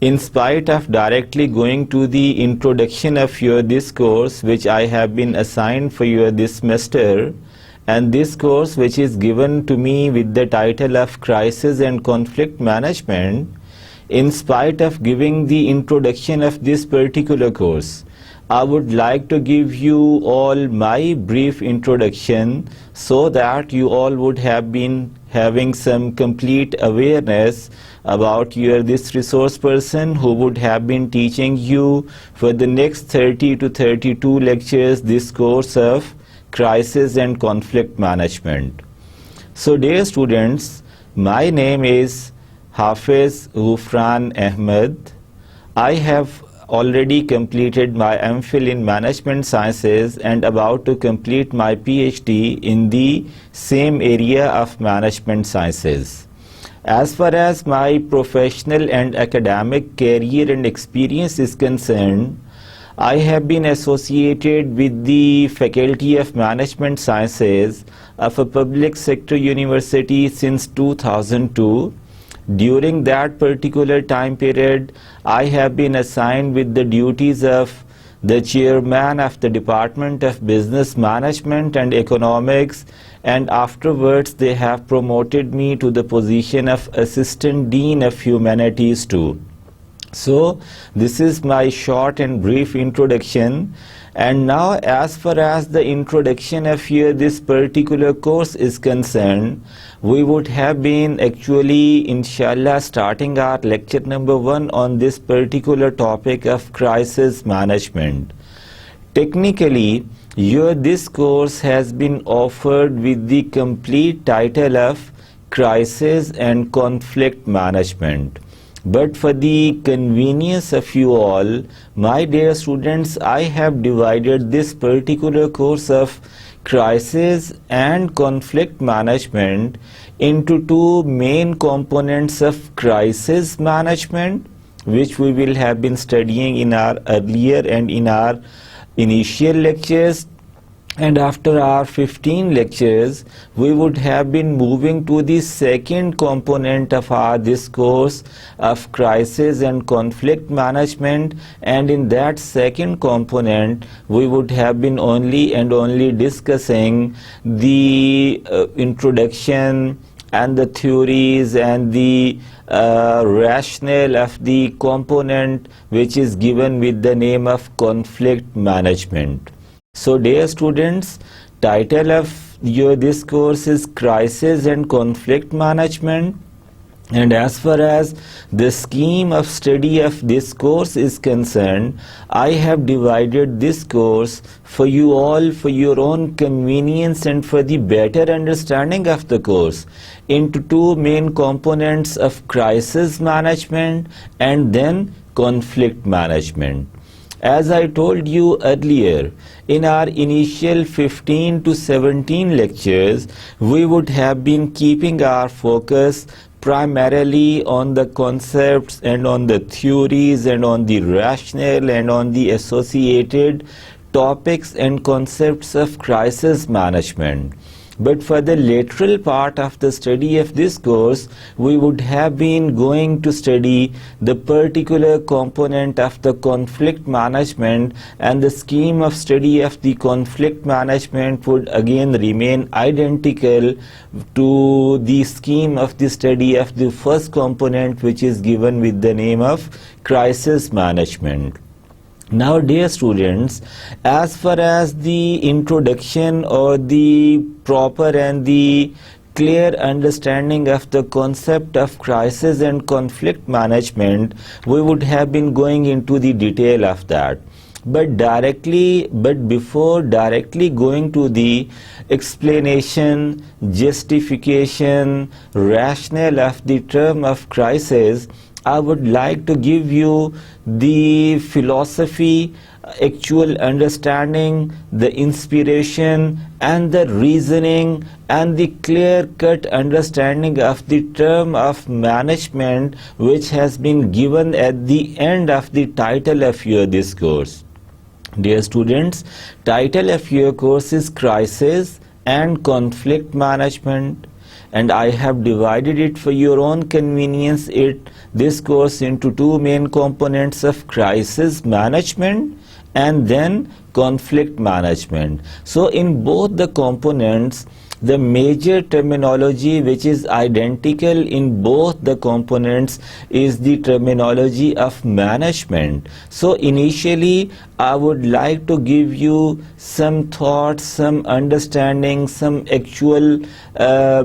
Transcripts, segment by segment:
in spite of directly going to the introduction of your this course which I have been assigned for your this semester, and this course which is given to me with the title of Crisis and Conflict Management, in spite of giving the introduction of this particular course, I would like to give you all my brief introduction so that you all would have been having some complete awareness about your this resource person who would have been teaching you for the next 30 to 32 lectures this course of Crisis and Conflict Management. So dear students, my name is Hafiz Ghufran Ahmed. I have already completed my MPhil in Management Sciences and about to complete my PhD in the same area of Management Sciences. As far as my professional and academic career and experience is concerned, I have been associated with the Faculty of Management Sciences of a public sector university since 2002. During that particular time period, I have been assigned with the duties of the chairman of the Department of Business Management and Economics, and afterwards they have promoted me to the position of Assistant Dean of Humanities too. So this is my short and brief introduction. And now, as far as the introduction of here this particular course is concerned, we would have been actually inshallah starting our lecture number 1 on this particular topic of crisis management. Technically, this course has been offered with the complete title of Crisis and Conflict Management. But for the convenience of you all, my dear students, I have divided this particular course of Crisis and Conflict Management into two main components of crisis management, which we will have been studying in our earlier and in our initial lectures. And after our 15 lectures, we would have been moving to the second component of our this course of crisis and conflict management, and in that second component, we would have been only discussing the introduction and the theories and the rationale of the component which is given with the name of conflict management. So dear students, title of this course is Crisis and Conflict Management, and as far as the scheme of study of this course is concerned, I have divided this course for you all for your own convenience and for the better understanding of the course into two main components of crisis management and then conflict management. As I told you earlier, in our initial 15 to 17 lectures, we would have been keeping our focus primarily on the concepts and on the theories and on the rationale and on the associated topics and concepts of crisis management. But for the lateral part of the study of this course, we would have been going to study the particular component of the conflict management, and the scheme of study of the conflict management would again remain identical to the scheme of the study of the first component, which is given with the name of crisis management. Now dear students, as far as the introduction or the proper and the clear understanding of the concept of crisis and conflict management, we would have been going into the detail of that. But before directly going to the explanation, justification, rationale of the term of crisis, I would like to give you the philosophy actual understanding, the inspiration and the reasoning and the clear-cut understanding of the term of management which has been given at the end of the title of your this course. Dear students, title of your course is Crisis and Conflict Management, and I have divided it for your own convenience this course into two main components of crisis management and then conflict management. So in both the components, the major terminology which is identical in both the components is the terminology of management. So initially I would like to give you some thoughts, some understanding, some actual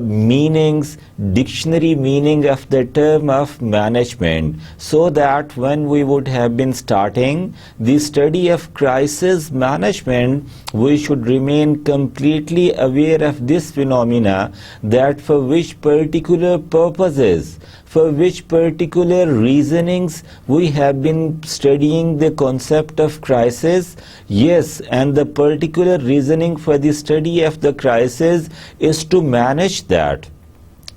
meanings, dictionary meaning of the term of management, so that when we would have been starting the study of crisis management, we should remain completely aware of this phenomena, that for which particular purposes, for which particular reasonings we have been studying the concept of crisis. Yes, and the particular reasoning for the study of the crisis is to manage that.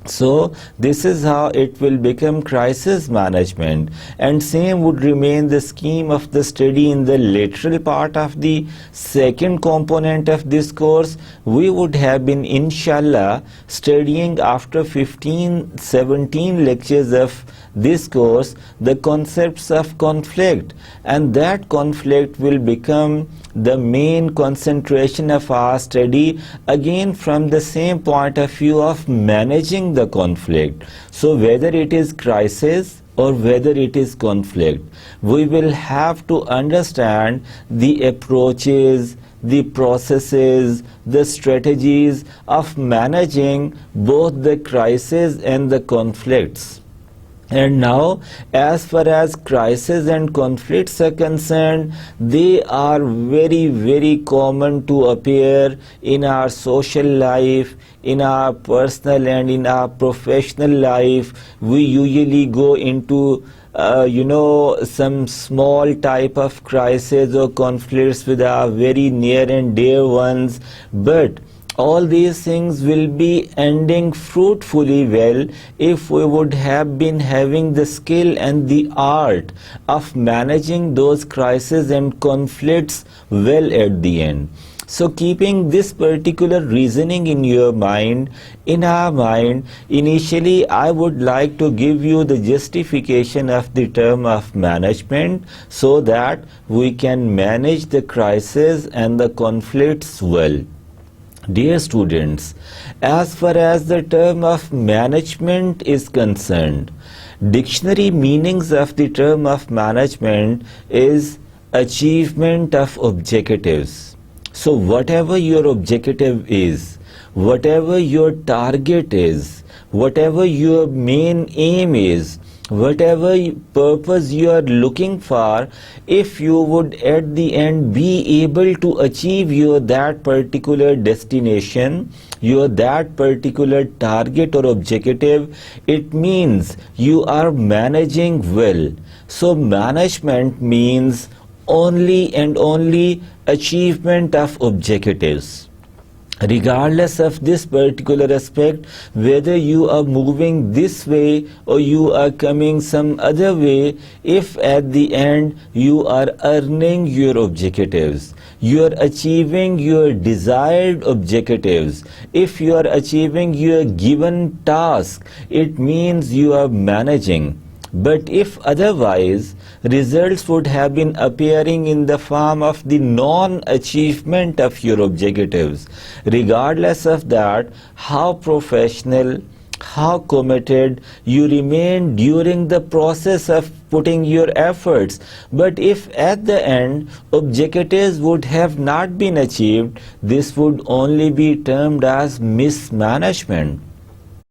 So this is how it will become crisis management, and same would remain the scheme of the study in the lateral part of the second component of this course. We would have been inshallah studying after 15-17 lectures of this course the concepts of conflict, and that conflict will become the main concentration of our study, again from the same point of view of managing the conflict. So whether it is crisis or whether it is conflict, we will have to understand the approaches, the processes, the strategies of managing both the crisis and the conflicts. And now, as far as crisis and conflicts are concerned, they are very, very common to appear in our social life, in our personal and in our professional life. We usually go into some small type of crisis or conflicts with our very near and dear ones, but all these things will be ending fruitfully well if we would have been having the skill and the art of managing those crises and conflicts well at the end. So keeping this particular reasoning in your mind, in our mind, initially I would like to give you the justification of the term of management so that we can manage the crisis and the conflicts well. Dear students, as far as the term of management is concerned, dictionary meanings of the term of management is achievement of objectives. So whatever your objective is, whatever your target is, whatever your main aim is, whatever purpose you are looking for, if you would at the end be able to achieve your that particular destination, your that particular target or objective, it means you are managing well. So management means only and only achievement of objectives. Regardless of this particular aspect, whether you are moving this way or you are coming some other way, if at the end you are earning your objectives, you are achieving your desired objectives, if you are achieving your given task, it means you are managing. But if otherwise, results would have been appearing in the form of the non-achievement of your objectives. Regardless of that, how professional, how committed you remain during the process of putting your efforts. But if at the end objectives would have not been achieved, this would only be termed as mismanagement.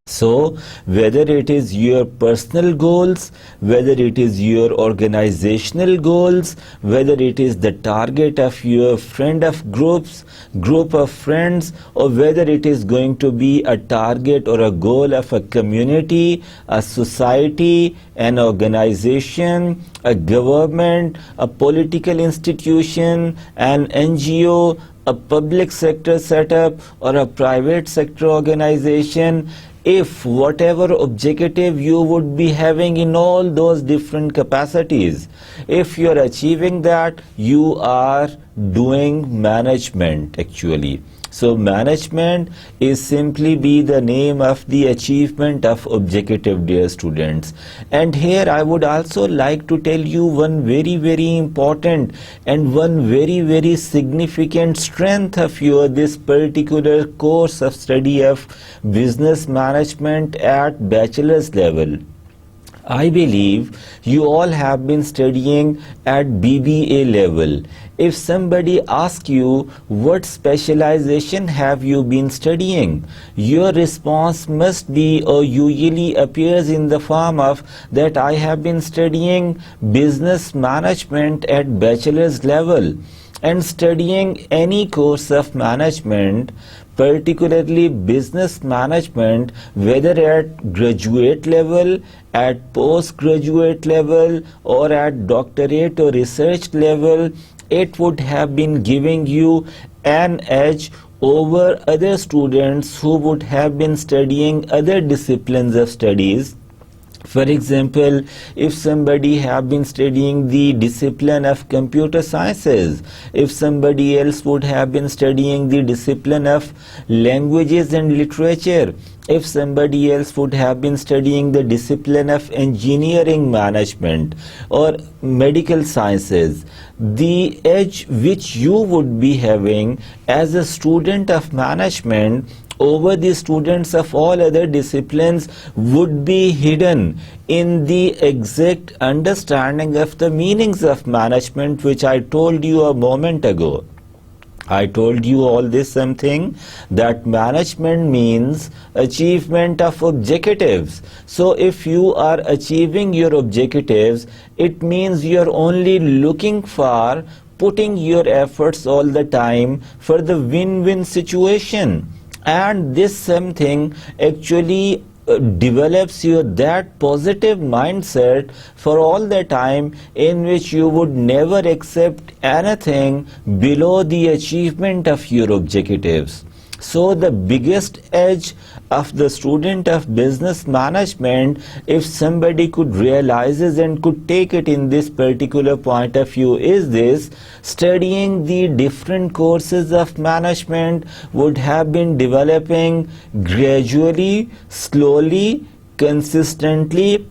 So, whether it is your personal goals, whether it is your organizational goals, whether it is the target of your friend of groups, group of friends, or whether it is going to be a target or a goal of a community, a society, an organization, a government, a political institution, an NGO, a public sector setup, or a private sector organization, if whatever objective you would be having in all those different capacities, if you are achieving that, you are doing management actually. So management is simply be the name of the achievement of objective, dear students. And here I would also like to tell you one very important and one very significant strength of your this particular course of study of business management at bachelor's level. I believe you all have been studying at BBA level. If somebody asks you what specialization have you been studying, your response must be or usually appears in the form of that I have been studying business management at bachelor's level. And studying any course of management, particularly business management, whether at graduate level, at postgraduate level, or at doctorate or research level, it would have been giving you an edge over other students who would have been studying other disciplines of studies. For example, if somebody have been studying the discipline of computer sciences, if somebody else would have been studying the discipline of languages and literature, if somebody else would have been studying the discipline of engineering management or medical sciences, the edge which you would be having as a student of management over the students of all other disciplines would be hidden in the exact understanding of the meanings of management, which I told you a moment ago. I told you all this something, that management means achievement of objectives. So if you are achieving your objectives, it means you are only looking for putting your efforts all the time for the win-win situation. And this something actually develops you that positive mindset for all the time, in which you would never accept anything below the achievement of your objectives. So the biggest edge of the student of business management, if somebody could realizes and could take it in this particular point of view, is this: studying the different courses of management would have been developing gradually, slowly, consistently,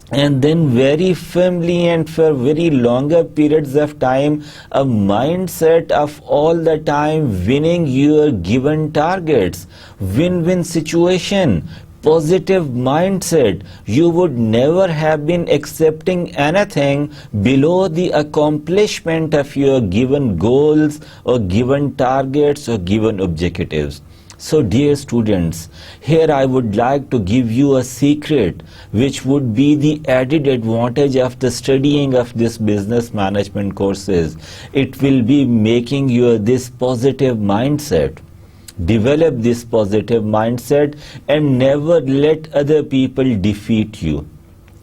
and then very firmly and for very longer periods of time, a mindset of all the time winning your given targets, win-win situation, positive mindset. You would never have been accepting anything below the accomplishment of your given goals or given targets or given objectives. So dear students, here I would like to give you a secret which would be the added advantage of the studying of this business management courses. It will be making you this positive mindset. Develop this positive mindset and never let other people defeat you.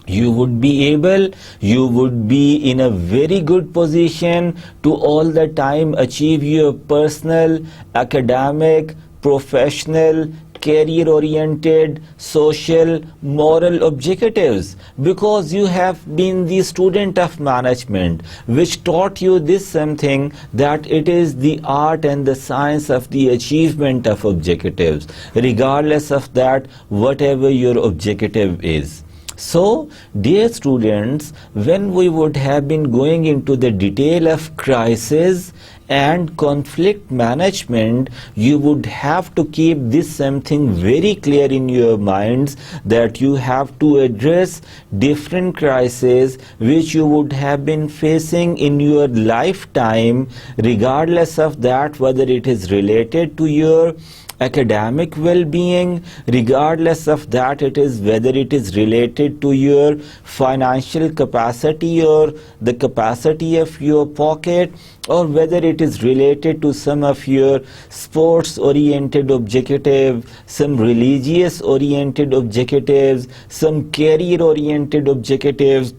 You would be able, you would be in a very good position to all the time achieve your personal, academic, professional, career-oriented, social, moral objectives, because you have been the student of management, which taught you this something, that it is the art and the science of the achievement of objectives, regardless of that, whatever your objective is. So, dear students, when we would have been going into the detail of crisis and conflict management, you would have to keep this something very clear in your minds, that you have to address different crises which you would have been facing in your lifetime, regardless of that whether it is related to your academic well-being, regardless of that it is whether it is related to your financial capacity or the capacity of your pocket, or whether it is related to some of your sports oriented objective, some religious oriented objectives, some career oriented objectives.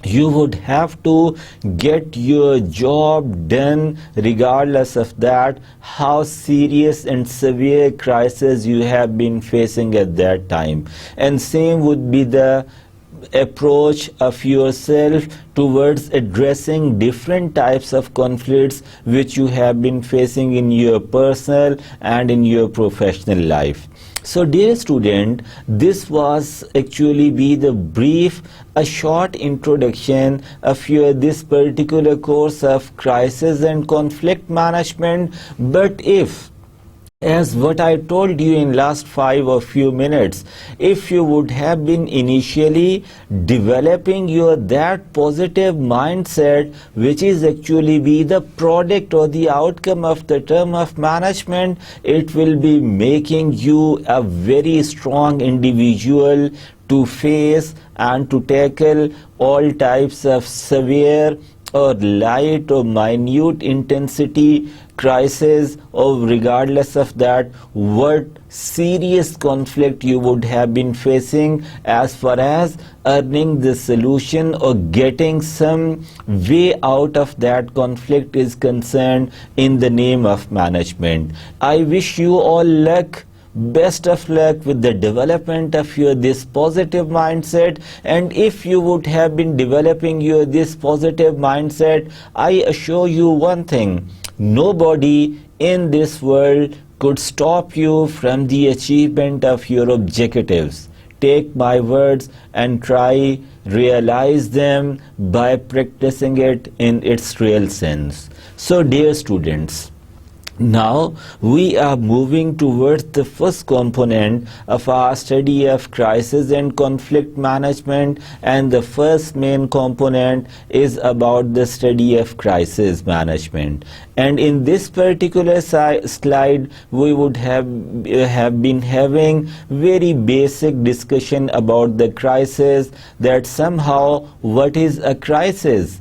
You would have to get your job done regardless of that how serious and severe crisis you have been facing at that time. And same would be the approach of yourself towards addressing different types of conflicts which you have been facing in your personal and in your professional life. So dear student, this was actually be the brief, a short introduction of your this particular course of crisis and conflict management. But if, as what I told you in last 5 or few minutes, if you would have been initially developing your that positive mindset which is actually be the product or the outcome of the term of management, it will be making you a very strong individual to face and to tackle all types of severe or light or minute intensity crisis, or regardless of that what serious conflict you would have been facing, as far as earning the solution or getting some way out of that conflict is concerned in the name of management. I wish you all luck. Best of luck with the development of your this positive mindset. And if you would have been developing your this positive mindset, I assure you one thing: nobody in this world could stop you from the achievement of your objectives. Take my words and try realize them by practicing it in its real sense. So dear students, now we are moving towards the first component of our study of crisis and conflict management, and the first main component is about the study of crisis management. And in this particular slide we would have been having very basic discussion about the crisis, that somehow what is a crisis.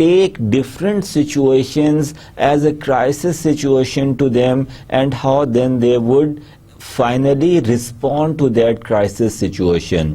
take different situations as a crisis situation to them and how then they would finally respond to that crisis situation.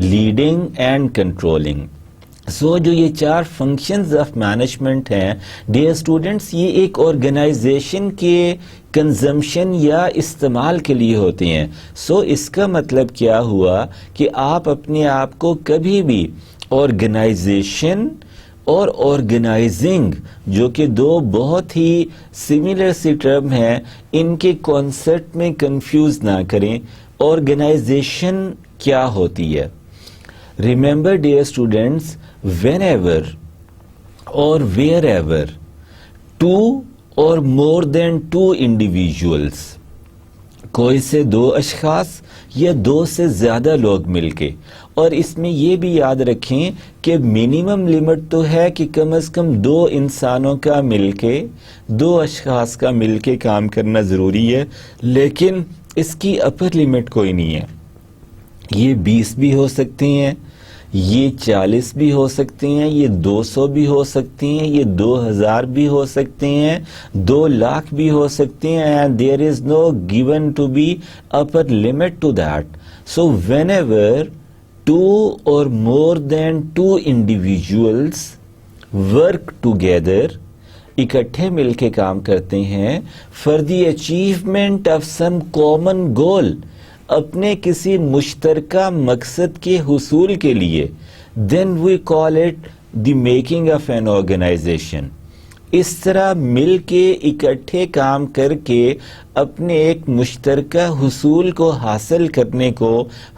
Leading and controlling. So جو یہ 4 functions of management ہیں dear students, یہ ایک organization کے consumption یا استعمال کے لیے ہوتے ہیں. سو اس کا مطلب کیا ہوا کہ آپ اپنے آپ کو کبھی بھی آرگنائزیشن اور آرگنائزنگ، جو کہ 2 بہت ہی سملر سی ٹرم ہیں، ان کے کانسیپٹ میں کنفیوز نہ کریں. آرگنائزیشن کیا ہوتی ہے؟ Remember dear students, whenever or wherever 2 or more than 2 individuals، کوئی سے 2 اشخاص یا 2 سے زیادہ لوگ مل کے، اور اس میں یہ بھی یاد رکھیں کہ منیمم لمٹ تو ہے کہ کم از کم 2 انسانوں کا مل کے، 2 اشخاص کا مل کے کام کرنا ضروری ہے، لیکن اس کی اپر لمٹ کوئی نہیں ہے. یہ 20 بھی ہو سکتے ہیں، یہ 40 بھی ہو سکتے ہیں، یہ 200 بھی ہو سکتے ہیں، یہ 2000 بھی ہو سکتے ہیں، 2 لاکھ بھی ہو سکتے ہیں. and there is no given to be upper limit to that. So whenever 2 or more than 2 individuals work together، اکٹھے مل کے کام کرتے ہیں for the achievement of some common goal، اپنے کسی مشترکہ مقصد کے حصول کے لیے، then we call it the making of an organization. اس طرح مل کے اکٹھے کام کر کے اپنے ایک مشترکہ حصول کو حاصل کرنے کو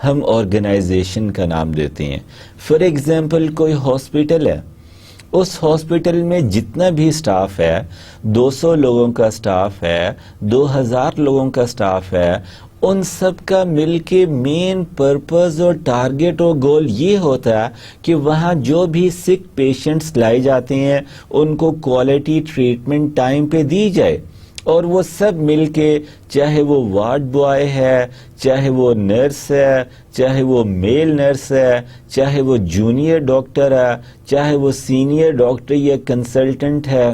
ہم آرگنائزیشن کا نام دیتے ہیں. فار ایگزامپل کوئی ہاسپٹل ہے، اس ہاسپٹل میں جتنا بھی سٹاف ہے، 200 لوگوں کا سٹاف ہے، 2000 لوگوں کا سٹاف ہے، ان سب کا مل کے مین پرپز اور ٹارگٹ اور گول یہ ہوتا ہے کہ وہاں جو بھی سک پیشنٹس لائے جاتے ہیں ان کو کوالٹی ٹریٹمنٹ ٹائم پہ دی جائے. اور وہ سب مل کے، چاہے وہ وارڈ بوائے ہے، چاہے وہ نرس ہے، چاہے وہ میل نرس ہے، چاہے وہ جونیئر ڈاکٹر ہے، چاہے وہ سینئر ڈاکٹر یا کنسلٹنٹ ہے،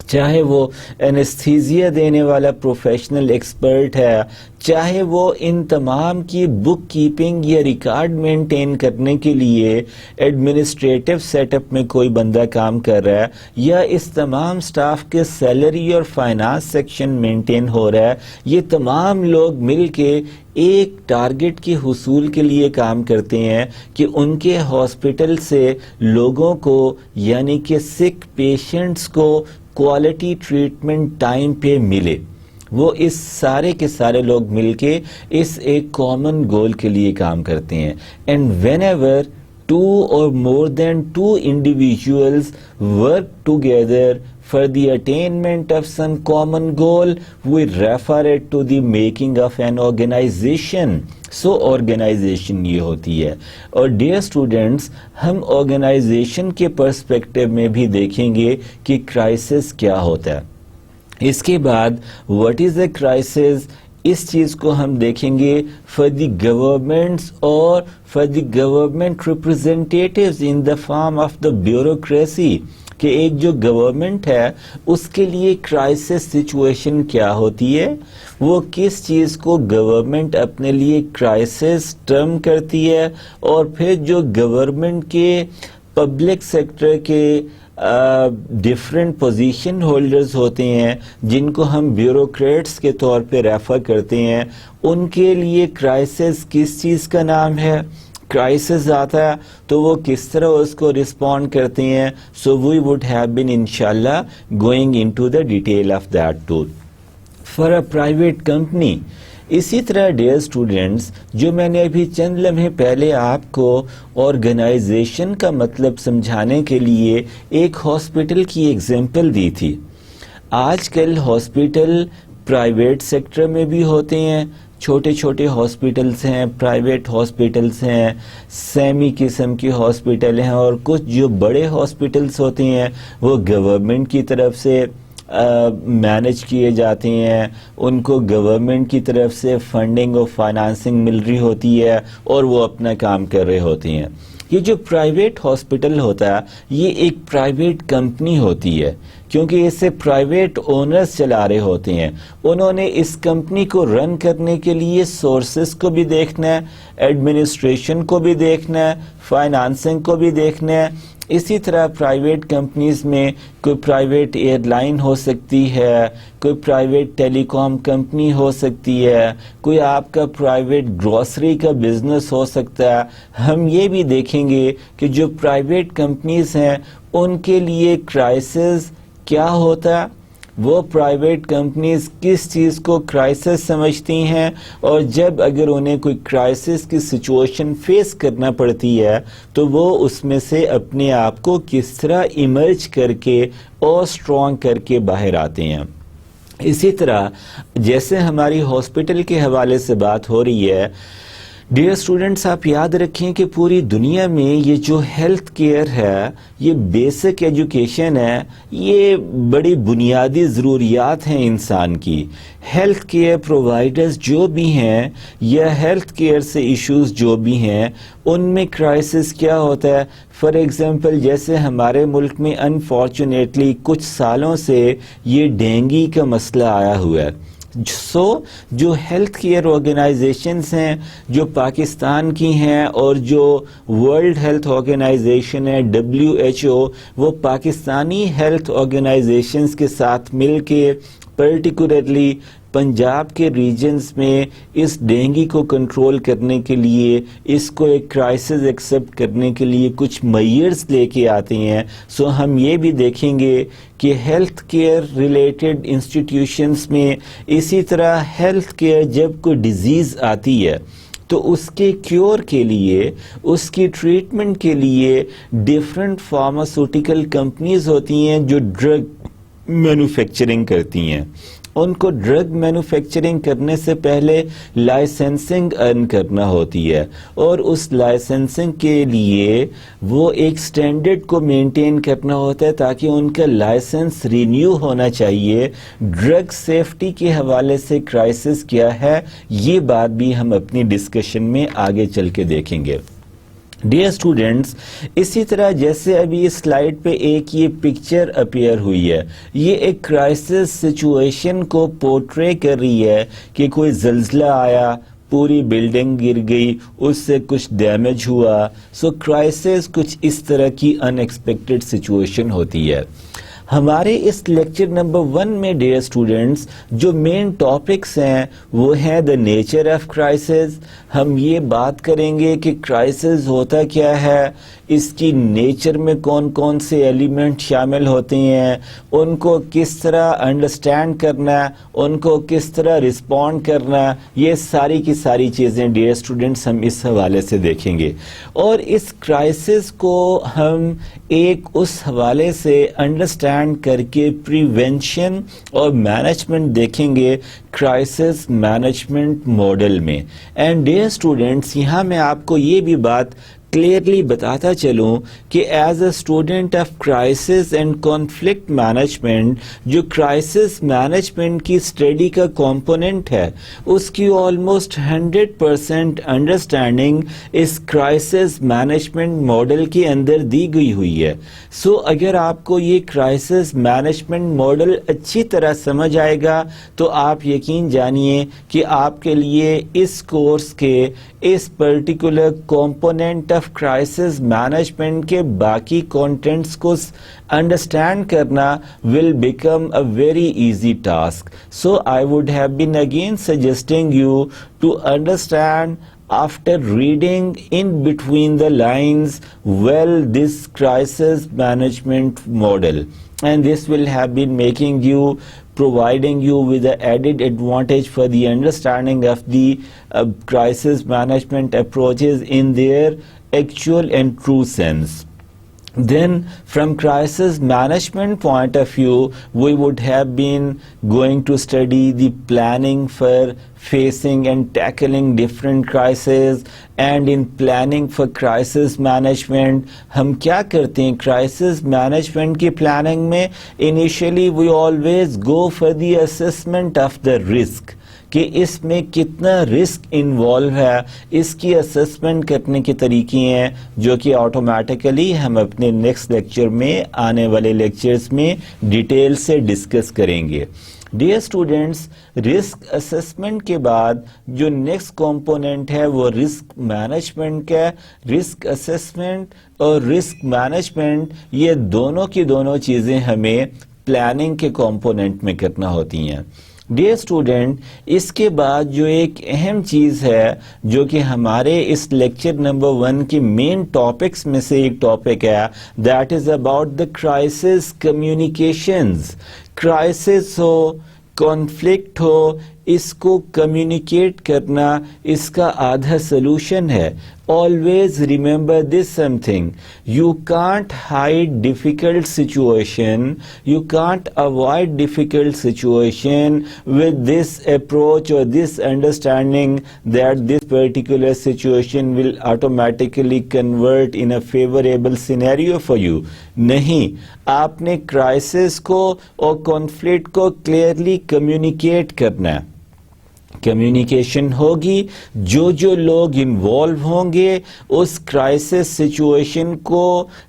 چاہے وہ اینستھیزیا دینے والا پروفیشنل ایکسپرٹ ہے، چاہے وہ ان تمام کی بک کیپنگ یا ریکارڈ مینٹین کرنے کے لیے ایڈمنسٹریٹو سیٹ اپ میں کوئی بندہ کام کر رہا ہے، یا اس تمام سٹاف کے سیلری اور فائنانس سیکشن مینٹین ہو رہا ہے، یہ تمام لوگ مل کے ایک ٹارگٹ کے حصول کے لیے کام کرتے ہیں کہ ان کے ہاسپٹل سے لوگوں کو، یعنی کہ سک پیشنٹس کو کوالٹی ٹریٹمنٹ ٹائم پہ ملے. وہ اس سارے کے سارے لوگ مل کے اس ایک کامن گول کے لیے کام کرتے ہیں. And when ever 2 or more than 2 individuals work together for the attainment of some common goal, we refer it to the making of an organization. So organization یہ ہوتی ہے. اور dear students، ہم organization کے پرسپیکٹو میں بھی دیکھیں گے کہ کرائسس کیا ہوتا ہے. اس کے بعد what is a crisis، اس چیز کو ہم دیکھیں گے for the governments اور for the government representatives in the form of the bureaucracy، کہ ایک جو گورنمنٹ ہے اس کے لیے کرائسس سچویشن کیا ہوتی ہے، وہ کس چیز کو گورنمنٹ اپنے لیے کرائسس ٹرم کرتی ہے، اور پھر جو گورنمنٹ کے پبلک سیکٹر کے ڈفرینٹ پوزیشن ہولڈرز ہوتے ہیں جن کو ہم بیوروکریٹس کے طور پہ ریفر کرتے ہیں، ان کے لیے کرائسس کس چیز کا نام ہے. کرائسس آتا ہے تو وہ کس طرح اس کو رسپونڈ کرتے ہیں. سو وی وڈ ہیو بین انشاءاللہ going into the detail of that too. For a private company, اسی طرح ڈیئر اسٹوڈنٹس، جو میں نے ابھی چند لمحے پہلے آپ کو آرگنائزیشن کا مطلب سمجھانے کے لیے ایک ہاسپٹل کی ایگزامپل دی تھی، آج کل ہاسپٹل پرائیویٹ سیکٹر میں بھی ہوتے ہیں، چھوٹے چھوٹے ہاسپٹلس ہیں، پرائیویٹ ہاسپٹلس ہیں، سیمی قسم کے ہاسپٹل ہیں، اور کچھ جو بڑے ہاسپٹلس ہوتے ہیں وہ گورنمنٹ کی طرف سے مینج کیے جاتے ہیں، ان کو گورنمنٹ کی طرف سے فنڈنگ اور فائنانسنگ مل رہی ہوتی ہے اور وہ اپنا کام کر رہے ہوتے ہیں. یہ جو پرائیویٹ ہاسپٹل ہوتا ہے یہ ایک پرائیویٹ کمپنی ہوتی ہے، کیونکہ اسے پرائیویٹ اونرز چلا رہے ہوتے ہیں. انہوں نے اس کمپنی کو رن کرنے کے لیے سورسز کو بھی دیکھنا ہے, ایڈمنسٹریشن کو بھی دیکھنا ہے, فائنانسنگ کو بھی دیکھنا ہے. اسی طرح پرائیویٹ کمپنیز میں کوئی پرائیویٹ ایئر لائن ہو سکتی ہے, کوئی پرائیویٹ ٹیلی کام کمپنی ہو سکتی ہے, کوئی آپ کا پرائیویٹ گروسری کا بزنس ہو سکتا ہے. ہم یہ بھی دیکھیں گے کہ جو پرائیویٹ کمپنیز ہیں ان کے لیے کرائسس کیا ہوتا ہے, وہ پرائیویٹ کمپنیز کس چیز کو کرائسس سمجھتی ہیں, اور جب اگر انہیں کوئی کرائسس کی سچویشن فیس کرنا پڑتی ہے تو وہ اس میں سے اپنے آپ کو کس طرح ایمرج کر کے اور اسٹرانگ کر کے باہر آتے ہیں. اسی طرح جیسے ہماری ہاسپٹل کے حوالے سے بات ہو رہی ہے, ڈیئر اسٹوڈنٹس آپ یاد رکھیں کہ پوری دنیا میں یہ جو ہیلتھ کیئر ہے, یہ بیسک ایجوکیشن ہے, یہ بڑی بنیادی ضروریات ہیں انسان کی. ہیلتھ کیئر پرووائڈرز جو بھی ہیں یا ہیلتھ کیئر سے ایشوز جو بھی ہیں ان میں کرائسس کیا ہوتا ہے. فار ایگزامپل جیسے ہمارے ملک میں انفارچونیٹلی کچھ سالوں سے یہ ڈینگی کا مسئلہ آیا ہوا ہے. جو ہیلتھ کیئر آرگنائزیشنز ہیں جو پاکستان کی ہیں اور جو ورلڈ ہیلتھ آرگنائزیشن ہے WHO, وہ پاکستانی ہیلتھ آرگنائزیشنز کے ساتھ مل کے پرٹیکولرلی پنجاب کے ریجنز میں اس ڈینگی کو کنٹرول کرنے کے لیے, اس کو ایک کرائسس ایکسیپٹ کرنے کے لیے کچھ میئرز لے کے آتے ہیں. سو ہم یہ بھی دیکھیں گے کہ ہیلتھ کیئر ریلیٹڈ انسٹیٹیوشنز میں اسی طرح ہیلتھ کیئر جب کوئی ڈیزیز آتی ہے تو اس کے کیور کے لیے, اس کی ٹریٹمنٹ کے لیے ڈیفرنٹ فارماسیوٹیکل کمپنیز ہوتی ہیں جو ڈرگ مینوفیکچرنگ کرتی ہیں. ان کو ڈرگ مینوفیکچرنگ کرنے سے پہلے لائسنسنگ ارن کرنا ہوتی ہے, اور اس لائسنسنگ کے لیے وہ ایک سٹینڈرڈ کو مینٹین کرنا ہوتا ہے تاکہ ان کا لائسنس رینیو ہونا چاہیے. ڈرگ سیفٹی کے حوالے سے کرائسس کیا ہے, یہ بات بھی ہم اپنی ڈسکشن میں آگے چل کے دیکھیں گے. ڈیئر اسٹوڈنٹس, اسی طرح جیسے ابھی اس سلائیڈ پہ ایک یہ پکچر اپیئر ہوئی ہے, یہ ایک کرائسس سچویشن کو پورٹرے کر رہی ہے کہ کوئی زلزلہ آیا, پوری بلڈنگ گر گئی, اس سے کچھ ڈیمیج ہوا. سو کرائسس کچھ اس طرح کی ان ایکسپیکٹڈ سچویشن ہوتی ہے. ہمارے اس لیکچر نمبر 1 میں ڈیئر اسٹوڈنٹس جو مین ٹاپکس ہیں وہ ہیں دا نیچر آف کرائسس. ہم یہ بات کریں گے کہ کرائسس ہوتا کیا ہے, اس کی نیچر میں کون کون سے ایلیمنٹ شامل ہوتے ہیں, ان کو کس طرح انڈرسٹینڈ کرنا ہے, ان کو کس طرح رسپونڈ کرنا ہے, یہ ساری کی ساری چیزیں ڈیئر اسٹوڈنٹس ہم اس حوالے سے دیکھیں گے. اور اس کرائسس کو ہم ایک اس حوالے سے انڈرسٹینڈ کر کے پریونشن اور مینجمنٹ دیکھیں گے کرائسس مینجمنٹ ماڈل میں. اینڈ ڈیئر اسٹوڈنٹس, یہاں میں آپ کو یہ بھی بات کلیئرلی بتاتا چلوں کہ as a student of crisis and conflict management, جو کرائسس مینجمنٹ کی اسٹڈی کا کمپوننٹ ہے اس کی آلموسٹ 100% انڈرسٹینڈنگ اس کرائسس مینجمنٹ ماڈل کے اندر دی گئی ہوئی ہے. سو اگر آپ کو یہ کرائسس مینجمنٹ ماڈل اچھی طرح سمجھ آئے گا تو آپ یقین جانیے کہ آپ کے لیے اس کورس کے اس particular component of crisis management کے باقی کانٹینٹس کو انڈرسٹینڈ کرنا will become a very easy task. So I would have been again suggesting you to understand after reading in between the lines well this crisis management model, and this will have been making you, providing you with the added advantage for the understanding of the crisis management approaches in their actual and true sense. Then from crisis management point of view, we would have been going to study the planning for facing and tackling different crises. And in planning for crisis management, ہم کیا کرتے ہیں crisis management کی planning میں initially we always go for the assessment of the risk, کہ اس میں کتنا risk involve ہے، اس کی اسسمنٹ کرنے کے طریقے ہیں جو کہ آٹومیٹیکلی ہم اپنے نیکسٹ لیکچر میں، آنے والے لیکچرز میں ڈیٹیل سے ڈسکس کریں گے۔ ڈیئر اسٹوڈینٹس، رسک اسسمنٹ کے بعد جو نیکسٹ کمپوننٹ ہے وہ رسک مینجمنٹ کا ہے۔ رسک اسسمنٹ اور رسک مینجمنٹ یہ دونوں کی دونوں چیزیں ہمیں پلاننگ کے کمپوننٹ میں کرنا ہوتی ہیں۔ ڈیئر اسٹوڈنٹ، اس کے بعد جو ایک اہم چیز ہے جو کہ ہمارے اس لیکچر نمبر 1 کی مین ٹاپکس میں سے ایک ٹاپک ہے، that is about the crisis communications. Crisis ہو، کانفلکٹ ہو، اس کو کمیونیکیٹ کرنا اس کا آدھا سلوشن ہے۔ Always remember this something. You can't hide difficult situation. You can't avoid difficult situation with this approach or this understanding that this particular situation will automatically convert in a favorable scenario for you. نہیں، آپ نے crisis کو اور conflict کو clearly communicate کرنا ہے۔ Communication ہوگی، جو لوگ انوالو ہوں گے اس کرائسس سچویشن کو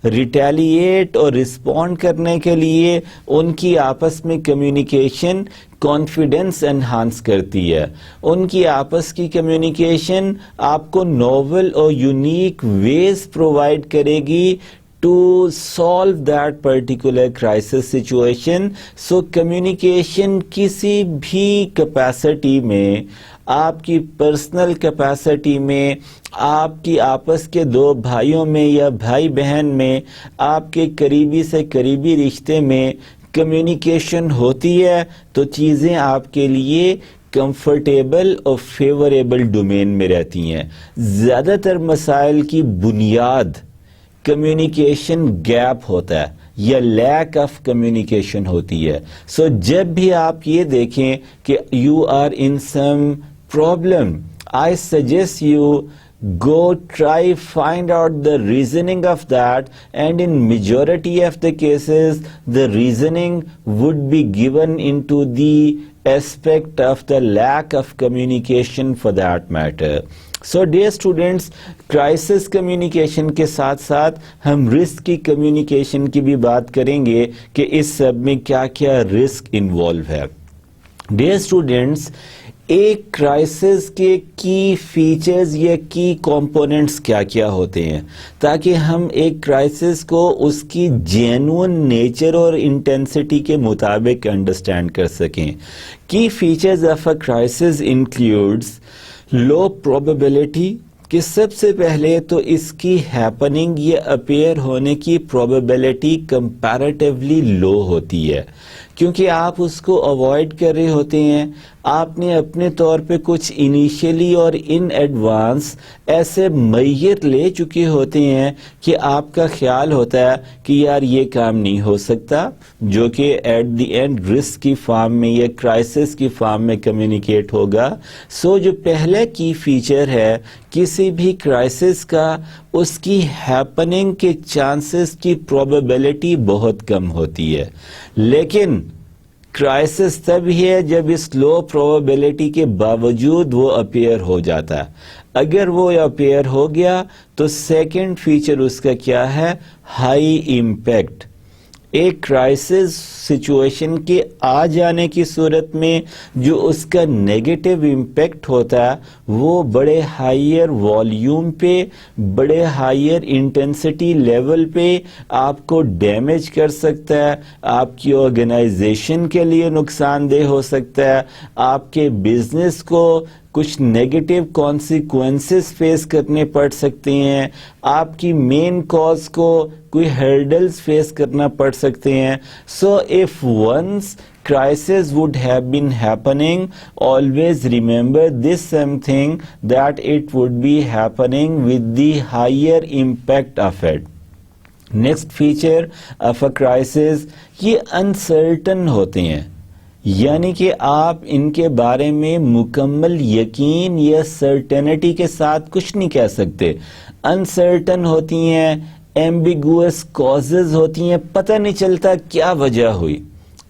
ریٹیلیٹ اور رسپونڈ کرنے کے لیے ان کی آپس میں کمیونیکیشن کانفیڈنس انہانس کرتی ہے۔ ان کی آپس کی کمیونیکیشن آپ کو نوول اور یونیک ویز پرووائڈ کرے گی to solve that particular crisis situation. So communication کسی بھی کیپیسٹی میں، آپ کی پرسنل کیپیسٹی میں، آپ کی آپس کے دو بھائیوں میں یا بھائی بہن میں، آپ کے قریبی سے قریبی رشتے میں کمیونیکیشن ہوتی ہے تو چیزیں آپ کے لیے کمفرٹیبل اور فیوریبل ڈومین میں رہتی ہیں۔ زیادہ تر مسائل کی بنیاد کمیونیکیشن گیپ ہوتا ہے یا لیک آف کمیونیکیشن ہوتی ہے۔ سو جب بھی آپ یہ دیکھیں کہ you are in some problem, I suggest you go try find out the reasoning of that, and in majority of the cases the reasoning would be given into the aspect of the lack of communication for that matter. So dear students, crisis communication کے ساتھ ساتھ ہم risk کی communication کی بھی بات کریں گے کہ اس سب میں کیا کیا رسک انوالو ہے۔ Dear students، ایک کرائسس کے کی فیچرز یا کی کمپوننٹس کیا کیا ہوتے ہیں تاکہ ہم ایک کرائسس کو اس کی جینوئن نیچر اور انٹینسٹی کے مطابق انڈرسٹینڈ کر سکیں۔ Key features of a crisis includes low probability, کہ سب سے پہلے تو اس کی ہیپننگ یا اپیئر ہونے کی پروبیبلٹی کمپیریٹیولی لو ہوتی ہے کیونکہ آپ اس کو اوائڈ کر رہے ہوتے ہیں۔ آپ نے اپنے طور پہ کچھ انیشیلی اور ان ایڈوانس ایسے معیار لے چکے ہوتے ہیں کہ آپ کا خیال ہوتا ہے کہ یار یہ کام نہیں ہو سکتا، جو کہ ایٹ دی اینڈ رسک کی فارم میں یا کرائسس کی فارم میں کمیونیکیٹ ہوگا۔ سو جو پہلا کی فیچر ہے کسی بھی کرائسس کا، اس کی ہیپننگ کے چانسز کی پروبیبلٹی بہت کم ہوتی ہے، لیکن کرائسس تب ہی ہے جب اس لو پروبیبلٹی کے باوجود وہ اپیئر ہو جاتا ہے۔ اگر وہ اپیئر ہو گیا تو سیکنڈ فیچر اس کا کیا ہے؟ High impact. ایک کرائسس سچویشن کے آ جانے کی صورت میں جو اس کا نیگیٹو امپیکٹ ہوتا ہے وہ بڑے ہائر والیوم پہ، بڑے ہائر انٹینسٹی لیول پہ آپ کو ڈیمیج کر سکتا ہے، آپ کی آرگنائزیشن کے لیے نقصان دہ ہو سکتا ہے، آپ کے بزنس کو کچھ نیگیٹو کانسیکوینسز فیس کرنے پڑ سکتے ہیں، آپ کی مین کاز کو کوئی ہرڈلز فیس کرنا پڑ سکتے ہیں۔ سو if once crisis would have been happening, always remember this something, that it would be happening with the higher impact of it. Next feature of a crisis، یہ uncertain ہوتے ہیں، یعنی کہ آپ ان کے بارے میں مکمل یقین یا سرٹینٹی کے ساتھ کچھ نہیں کہہ سکتے۔ انسرٹن ہوتی ہیں، ایمبیگوس کازز ہوتی ہیں، پتہ نہیں چلتا کیا وجہ ہوئی۔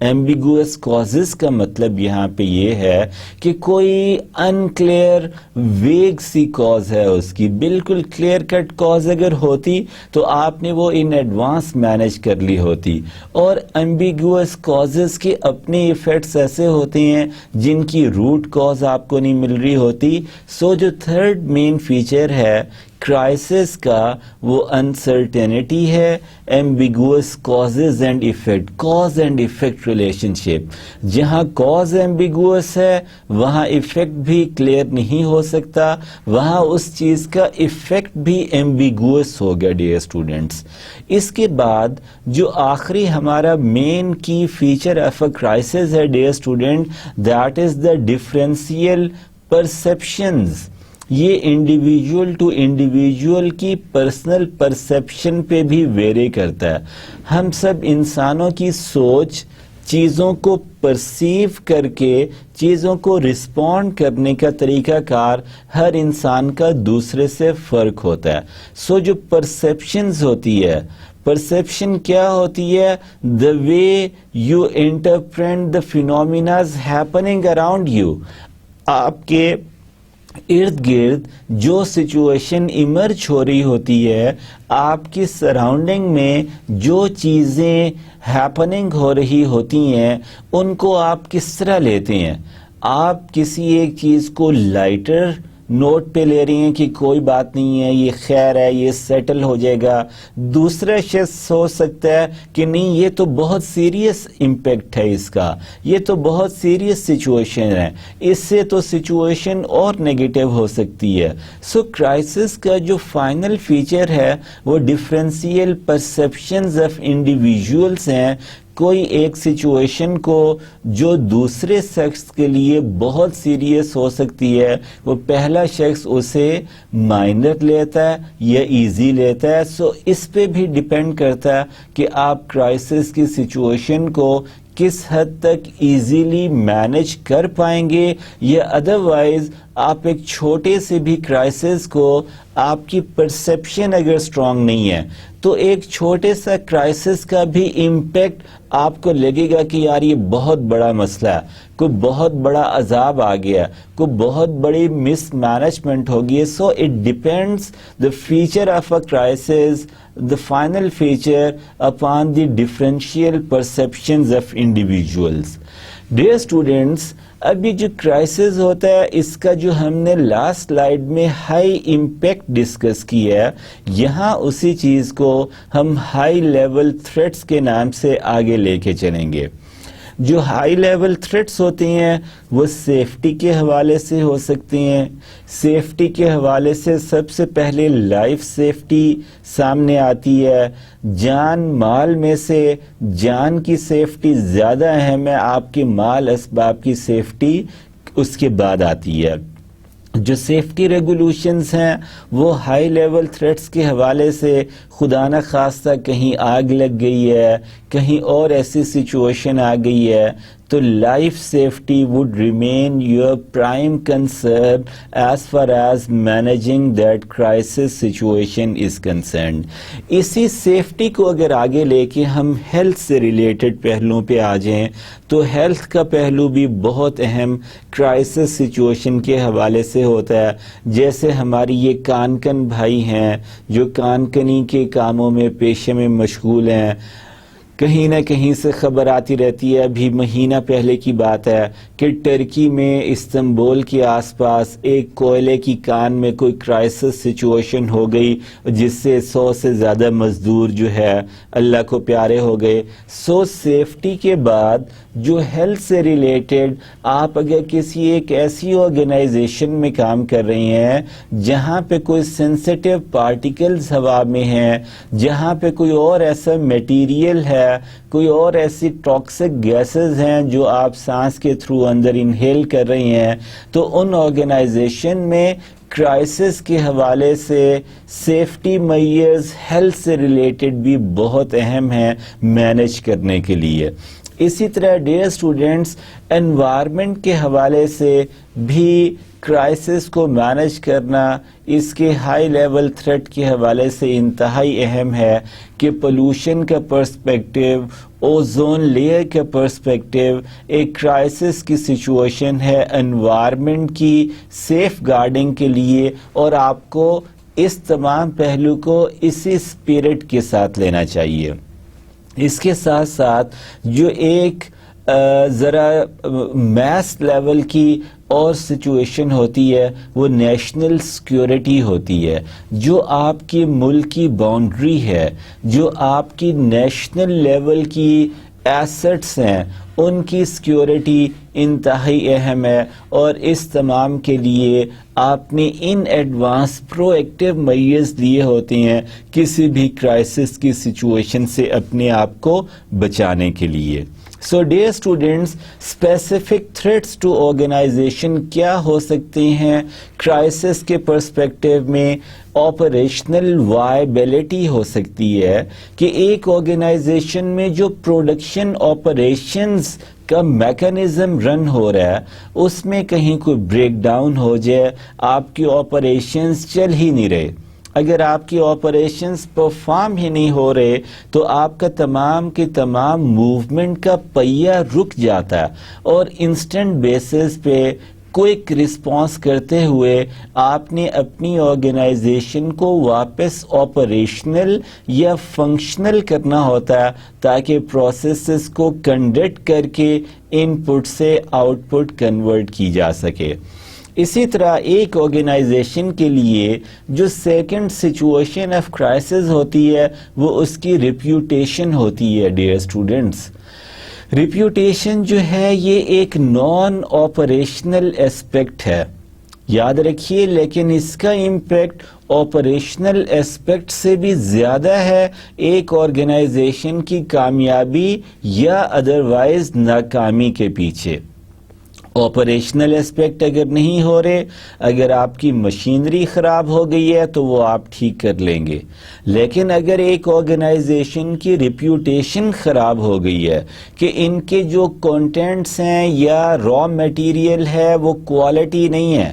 ایمبیگوس کازز کا مطلب یہاں پہ یہ ہے کہ کوئی انکلیئر ویگ سی کاز ہے اس کی. بالکل کلیئر کٹ کاز اگر ہوتی تو آپ نے وہ ان ایڈوانس مینیج کر لی ہوتی. اور ایمبیگوس کازز کے اپنے ایفیکٹس ایسے ہوتے ہیں جن کی روٹ کاز آپ کو نہیں مل رہی ہوتی. سو جو تھرڈ مین فیچر ہے کرائسس کا وہ انسرٹینٹی ہے. Ambiguous causes and effect, cause and effect relationship. جہاں کاز ایمبیگوس ہے وہاں ایفیکٹ بھی کلیئر نہیں ہو سکتا, وہاں اس چیز کا ایفیکٹ بھی ایمبیگوس ہوگا ڈیئر اسٹوڈنٹس. اس کے بعد جو آخری ہمارا مین کی فیچر آف اے کرائسس ہے dear student, that is the differential perceptions. یہ انڈیویجول ٹو انڈیویجول کی پرسنل پرسیپشن پہ بھی ویری کرتا ہے. ہم سب انسانوں کی سوچ چیزوں کو پرسیو کر کے چیزوں کو رسپونڈ کرنے کا طریقہ کار ہر انسان کا دوسرے سے فرق ہوتا ہے. سو جو پرسیپشنز ہوتی ہے, پرسیپشن کیا ہوتی ہے؟ The way you interpret the phenomenas happening around you. آپ کے ارد گرد جو سچویشن ایمرج ہو رہی ہوتی ہے, آپ کی سراؤنڈنگ میں جو چیزیں ہیپننگ ہو رہی ہوتی ہیں ان کو آپ کس طرح لیتے ہیں؟ آپ کسی ایک چیز کو لائٹر نوٹ پہ لے رہی ہیں کہ کوئی بات نہیں ہے, یہ خیر ہے, یہ سیٹل ہو جائے گا. دوسرا شخص سوچ سکتا ہے کہ نہیں یہ تو بہت سیریس امپیکٹ ہے اس کا, یہ تو بہت سیریس سچویشن ہے, اس سے تو سچویشن اور نیگیٹو ہو سکتی ہے. سو کرائسس کا جو فائنل فیچر ہے وہ ڈفرینشیل پرسیپشنز آف انڈیویجولز ہیں. کوئی ایک سچویشن کو جو دوسرے شخص کے لیے بہت سیریس ہو سکتی ہے وہ پہلا شخص اسے مائنر لیتا ہے یا ایزی لیتا ہے. سو اس پہ بھی ڈیپینڈ کرتا ہے کہ آپ کرائسس کی سچویشن کو کس حد تک ایزیلی مینج کر پائیں گے, یا ادروائز آپ ایک چھوٹے سے بھی کرائسس کو, آپ کی پرسیپشن اگر اسٹرانگ نہیں ہے تو ایک چھوٹے سا کرائسس کا بھی امپیکٹ آپ کو لگے گا کہ یار یہ بہت بڑا مسئلہ ہے, کوئی بہت بڑا عذاب آ گیا, کوئی بہت بڑی مس مینجمنٹ ہوگی. So it depends the feature of a crisis, the final feature upon the differential perceptions of individuals. Dear students, اب یہ جو کرائسس ہوتا ہے اس کا جو ہم نے لاسٹ سلائیڈ میں ہائی امپیکٹ ڈسکس کیا ہے, یہاں اسی چیز کو ہم ہائی لیول تھریٹس کے نام سے آگے لے کے چلیں گے. جو ہائی لیول تھریٹس ہوتے ہیں وہ سیفٹی کے حوالے سے ہو سکتے ہیں. سیفٹی کے حوالے سے سب سے پہلے لائف سیفٹی سامنے آتی ہے. جان مال میں سے جان کی سیفٹی زیادہ اہم ہے, آپ کے مال اسباب کی سیفٹی اس کے بعد آتی ہے. جو سیفٹی ریگولیشنز ہیں وہ ہائی لیول تھریٹس کے حوالے سے خدا نہ خواستہ کہیں آگ لگ گئی ہے, کہیں اور ایسی سچویشن آ گئی ہے تو life safety would remain your prime concern as far as managing that crisis situation is concerned. اسی سیفٹی کو اگر آگے لے کے ہم ہیلتھ سے ریلیٹڈ پہلوؤں پہ آ جائیں تو ہیلتھ کا پہلو بھی بہت اہم کرائسس سچویشن کے حوالے سے ہوتا ہے. جیسے ہماری یہ کان کن بھائی ہیں جو کان کنی کے کاموں میں پیشے میں مشغول ہیں, کہیں نہ کہیں سے خبر آتی رہتی ہے. ابھی مہینہ پہلے کی بات ہے کہ ٹرکی میں استنبول کے آس پاس ایک کوئلے کی کان میں کوئی کرائسس سچویشن ہو گئی جس سے 100 سے زیادہ مزدور جو ہے اللہ کو پیارے ہو گئے. سو سیفٹی کے بعد جو ہیلتھ سے ریلیٹڈ آپ اگر کسی ایک ایسی آرگنائزیشن میں کام کر رہے ہیں جہاں پہ کوئی سینسیٹیو پارٹیکلز ہوا میں ہیں, جہاں پہ کوئی اور ایسا میٹیریل ہے, کوئی اور ایسی ٹاکسک گیسز ہیں جو آپ سانس کے تھرو اندر انہیل کر رہے ہیں, تو ان آرگنائزیشن میں کرائسس کے حوالے سے سیفٹی میئرز ہیلتھ سے ریلیٹڈ بھی بہت اہم ہیں مینیج کرنے کے لیے. اسی طرح ڈیئر اسٹوڈنٹس انوائرمنٹ کے حوالے سے بھی کرائسس کو مینج کرنا اس کے ہائی لیول تھریٹ کے حوالے سے انتہائی اہم ہے کہ پولوشن کا پرسپیکٹیو، اوزون لیئر کا پرسپیکٹیو، ایک کرائسس کی سچویشن ہے انوائرمنٹ کی سیف گارڈنگ کے لیے، اور آپ کو اس تمام پہلو کو اسی اسپرٹ کے ساتھ لینا چاہیے۔ اس کے ساتھ ساتھ جو ایک ذرا میس لیول کی اور سچویشن ہوتی ہے وہ نیشنل سیکیورٹی ہوتی ہے، جو آپ کی ملک کی باؤنڈری ہے، جو آپ کی نیشنل لیول کی ایسٹس ہیں، ان کی سیکیورٹی انتہائی اہم ہے، اور اس تمام کے لیے آپ نے in advance pro active measures لیے ہوتے ہیں کسی بھی کرائسس کی سچویشن سے اپنے آپ کو بچانے کے لیے۔ So dear students, specific threats to organization کیا ہو سکتے ہیں کرائسس کے پرسپیکٹیو میں؟ آپریشنل وائبلٹی ہو سکتی ہے کہ ایک آرگنائزیشن میں جو پروڈکشن آپریشنز کا میکانزم رن ہو رہا ہے اس میں کہیں کوئی بریک ڈاؤن ہو جائے، آپ کی آپریشنز چل ہی نہیں رہے۔ اگر آپ کی آپریشنز پرفارم ہی نہیں ہو رہے تو آپ کا تمام کے تمام موومنٹ کا پہیہ رک جاتا ہے، اور انسٹنٹ بیسس پہ کوئک رسپانس کرتے ہوئے آپ نے اپنی آرگنائزیشن کو واپس آپریشنل یا فنکشنل کرنا ہوتا ہے تاکہ پروسیسز کو کنڈکٹ کر کے ان پٹ سے آؤٹ پٹ کنورٹ کی جا سکے۔ اسی طرح ایک آرگنائزیشن کے لیے جو سیکنڈ سچویشن آف کرائسس ہوتی ہے وہ اس کی ریپیوٹیشن ہوتی ہے۔ ڈیئر اسٹوڈنٹس، ریپیوٹیشن جو ہے یہ ایک نان آپریشنل اسپیکٹ ہے، یاد رکھیے، لیکن اس کا امپیکٹ آپریشنل اسپیکٹ سے بھی زیادہ ہے ایک آرگنائزیشن کی کامیابی یا ادروائز ناکامی کے پیچھے۔ آپریشنل اسپیکٹ اگر نہیں ہو رہے، اگر آپ کی مشینری خراب ہو گئی ہے تو وہ آپ ٹھیک کر لیں گے، لیکن اگر ایک آرگنائزیشن کی ریپیوٹیشن خراب ہو گئی ہے کہ ان کے جو کنٹینٹس ہیں یا را میٹیریل ہے وہ کوالٹی نہیں ہے،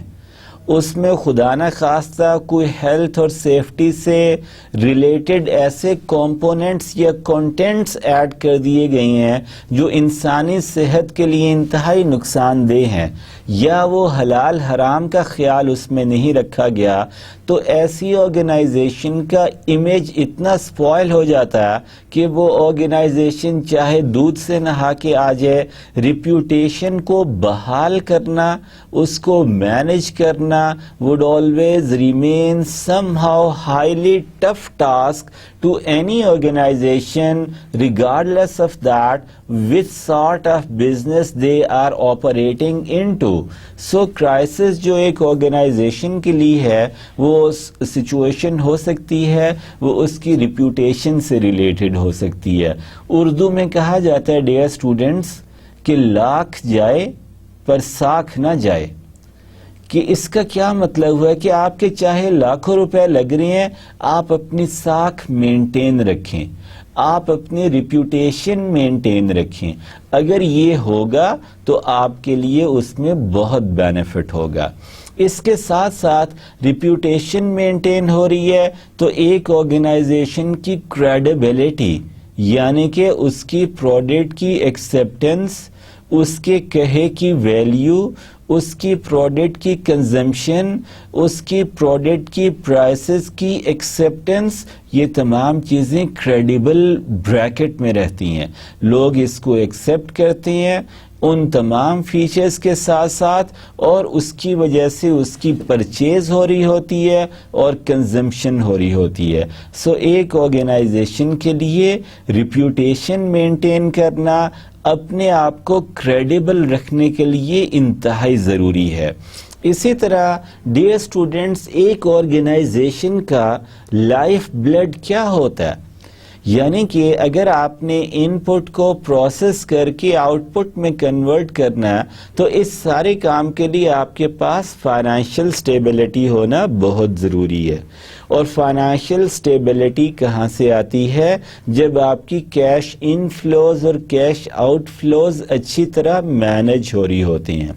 اس میں خدا نہ خواستہ کوئی ہیلتھ اور سیفٹی سے ریلیٹڈ ایسے کمپوننٹس یا کنٹینٹس ایڈ کر دیے گئے ہیں جو انسانی صحت کے لیے انتہائی نقصان دہ ہیں، یا وہ حلال حرام کا خیال اس میں نہیں رکھا گیا، تو ایسی آرگنائزیشن کا امیج اتنا سپوائل ہو جاتا ہے کہ وہ آرگنائزیشن چاہے دودھ سے نہا کے آ جائے، ریپیوٹیشن کو بحال کرنا، اس کو مینج کرنا would always remain somehow highly tough task to any organization regardless of that which sort of business they are operating into. So crisis جو ایک آرگنائزیشن کے لیے ہے وہ سچویشن ہو سکتی ہے، وہ اس کی ریپیوٹیشن سے ریلیٹڈ ہو سکتی ہے۔ اردو میں کہا جاتا ہے ڈیئر اسٹوڈنٹس کہ لاکھ جائے پر ساکھ نہ جائے، کہ اس کا کیا مطلب ہوا کہ آپ کے چاہے لاکھوں روپے لگ رہے ہیں، آپ اپنی ساکھ مینٹین رکھیں، آپ اپنی ریپیوٹیشن مینٹین رکھیں۔ اگر یہ ہوگا تو آپ کے لیے اس میں بہت بینیفٹ ہوگا۔ اس کے ساتھ ساتھ ریپیوٹیشن مینٹین ہو رہی ہے تو ایک آرگنائزیشن کی کریڈیبلٹی، یعنی کہ اس کی پروڈکٹ کی ایکسیپٹنس، اس کے کہے کی ویلیو، اس کی پروڈکٹ کی کنزمپشن، اس کی پروڈکٹ کی پرائسز کی ایکسیپٹنس، یہ تمام چیزیں کریڈیبل بریکٹ میں رہتی ہیں، لوگ اس کو ایکسیپٹ کرتے ہیں ان تمام فیچرز کے ساتھ ساتھ، اور اس کی وجہ سے اس کی پرچیز ہو رہی ہوتی ہے اور کنزمپشن ہو رہی ہوتی ہے۔ سو ایک آرگنائزیشن کے لیے ریپیوٹیشن مینٹین کرنا، اپنے آپ کو کریڈیبل رکھنے کے لیے انتہائی ضروری ہے۔ اسی طرح ڈیئر اسٹوڈنٹس، ایک آرگنائزیشن کا لائف بلڈ کیا ہوتا ہے؟ یعنی کہ اگر آپ نے ان پٹ کو پروسیس کر کے آؤٹ پٹ میں کنورٹ کرنا ہے تو اس سارے کام کے لیے آپ کے پاس فائنینشیل سٹیبلٹی ہونا بہت ضروری ہے۔ اور فائنینشیل سٹیبلٹی کہاں سے آتی ہے؟ جب آپ کی کیش ان فلوز اور کیش آؤٹ فلوز اچھی طرح مینج ہو رہی ہوتی ہیں۔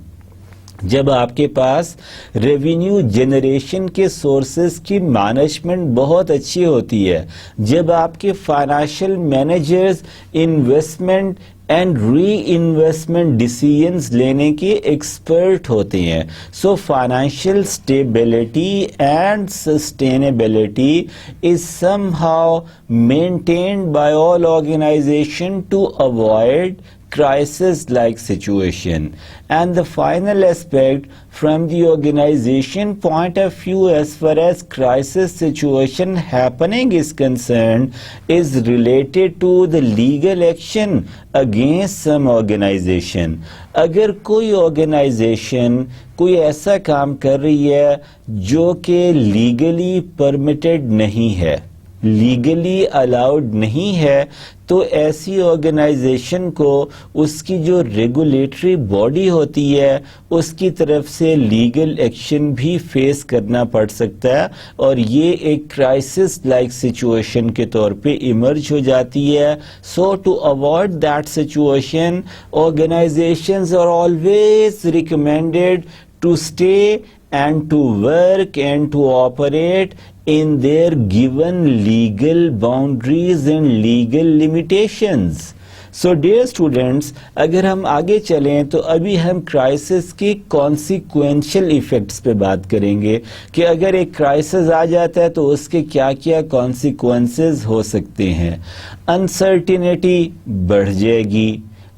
جب آپ کے پاس ریونیو جنریشن کے سورسز کی مینجمنٹ بہت اچھی ہوتی ہے، جب آپ کے financial managers investment and reinvestment decisions لینے کے ایکسپرٹ ہوتے ہیں. So financial stability and sustainability is somehow maintained by all organization to avoid crisis-like situation. And the final aspect from the organization point of view as far as crisis situation happening is concerned is related to the legal action against some organization. اگر کوئی organization کوئی ایسا کام کر رہی ہے جو کہ legally permitted نہیں ہے، لیگلی الاؤڈ نہیں ہے، تو ایسی آرگنائزیشن کو اس کی جو ریگولیٹری باڈی ہوتی ہے اس کی طرف سے لیگل ایکشن بھی فیس کرنا پڑ سکتا ہے، اور یہ ایک کرائسس لائک سچویشن کے طور پہ ایمرج ہو جاتی ہے. So to avoid that situation organizations are always recommended to stay and to work and to operate in their given legal boundaries and legal limitations. So dear students, اگر ہم آگے چلیں تو ابھی ہم کرائسس کی کانسیکوینشل ایفیکٹس پہ بات کریں گے کہ اگر ایک کرائسس آ جاتا ہے تو اس کے کیا کیا کانسیکوینسز ہو سکتے ہیں. انسرٹینٹی بڑھ جائے گی،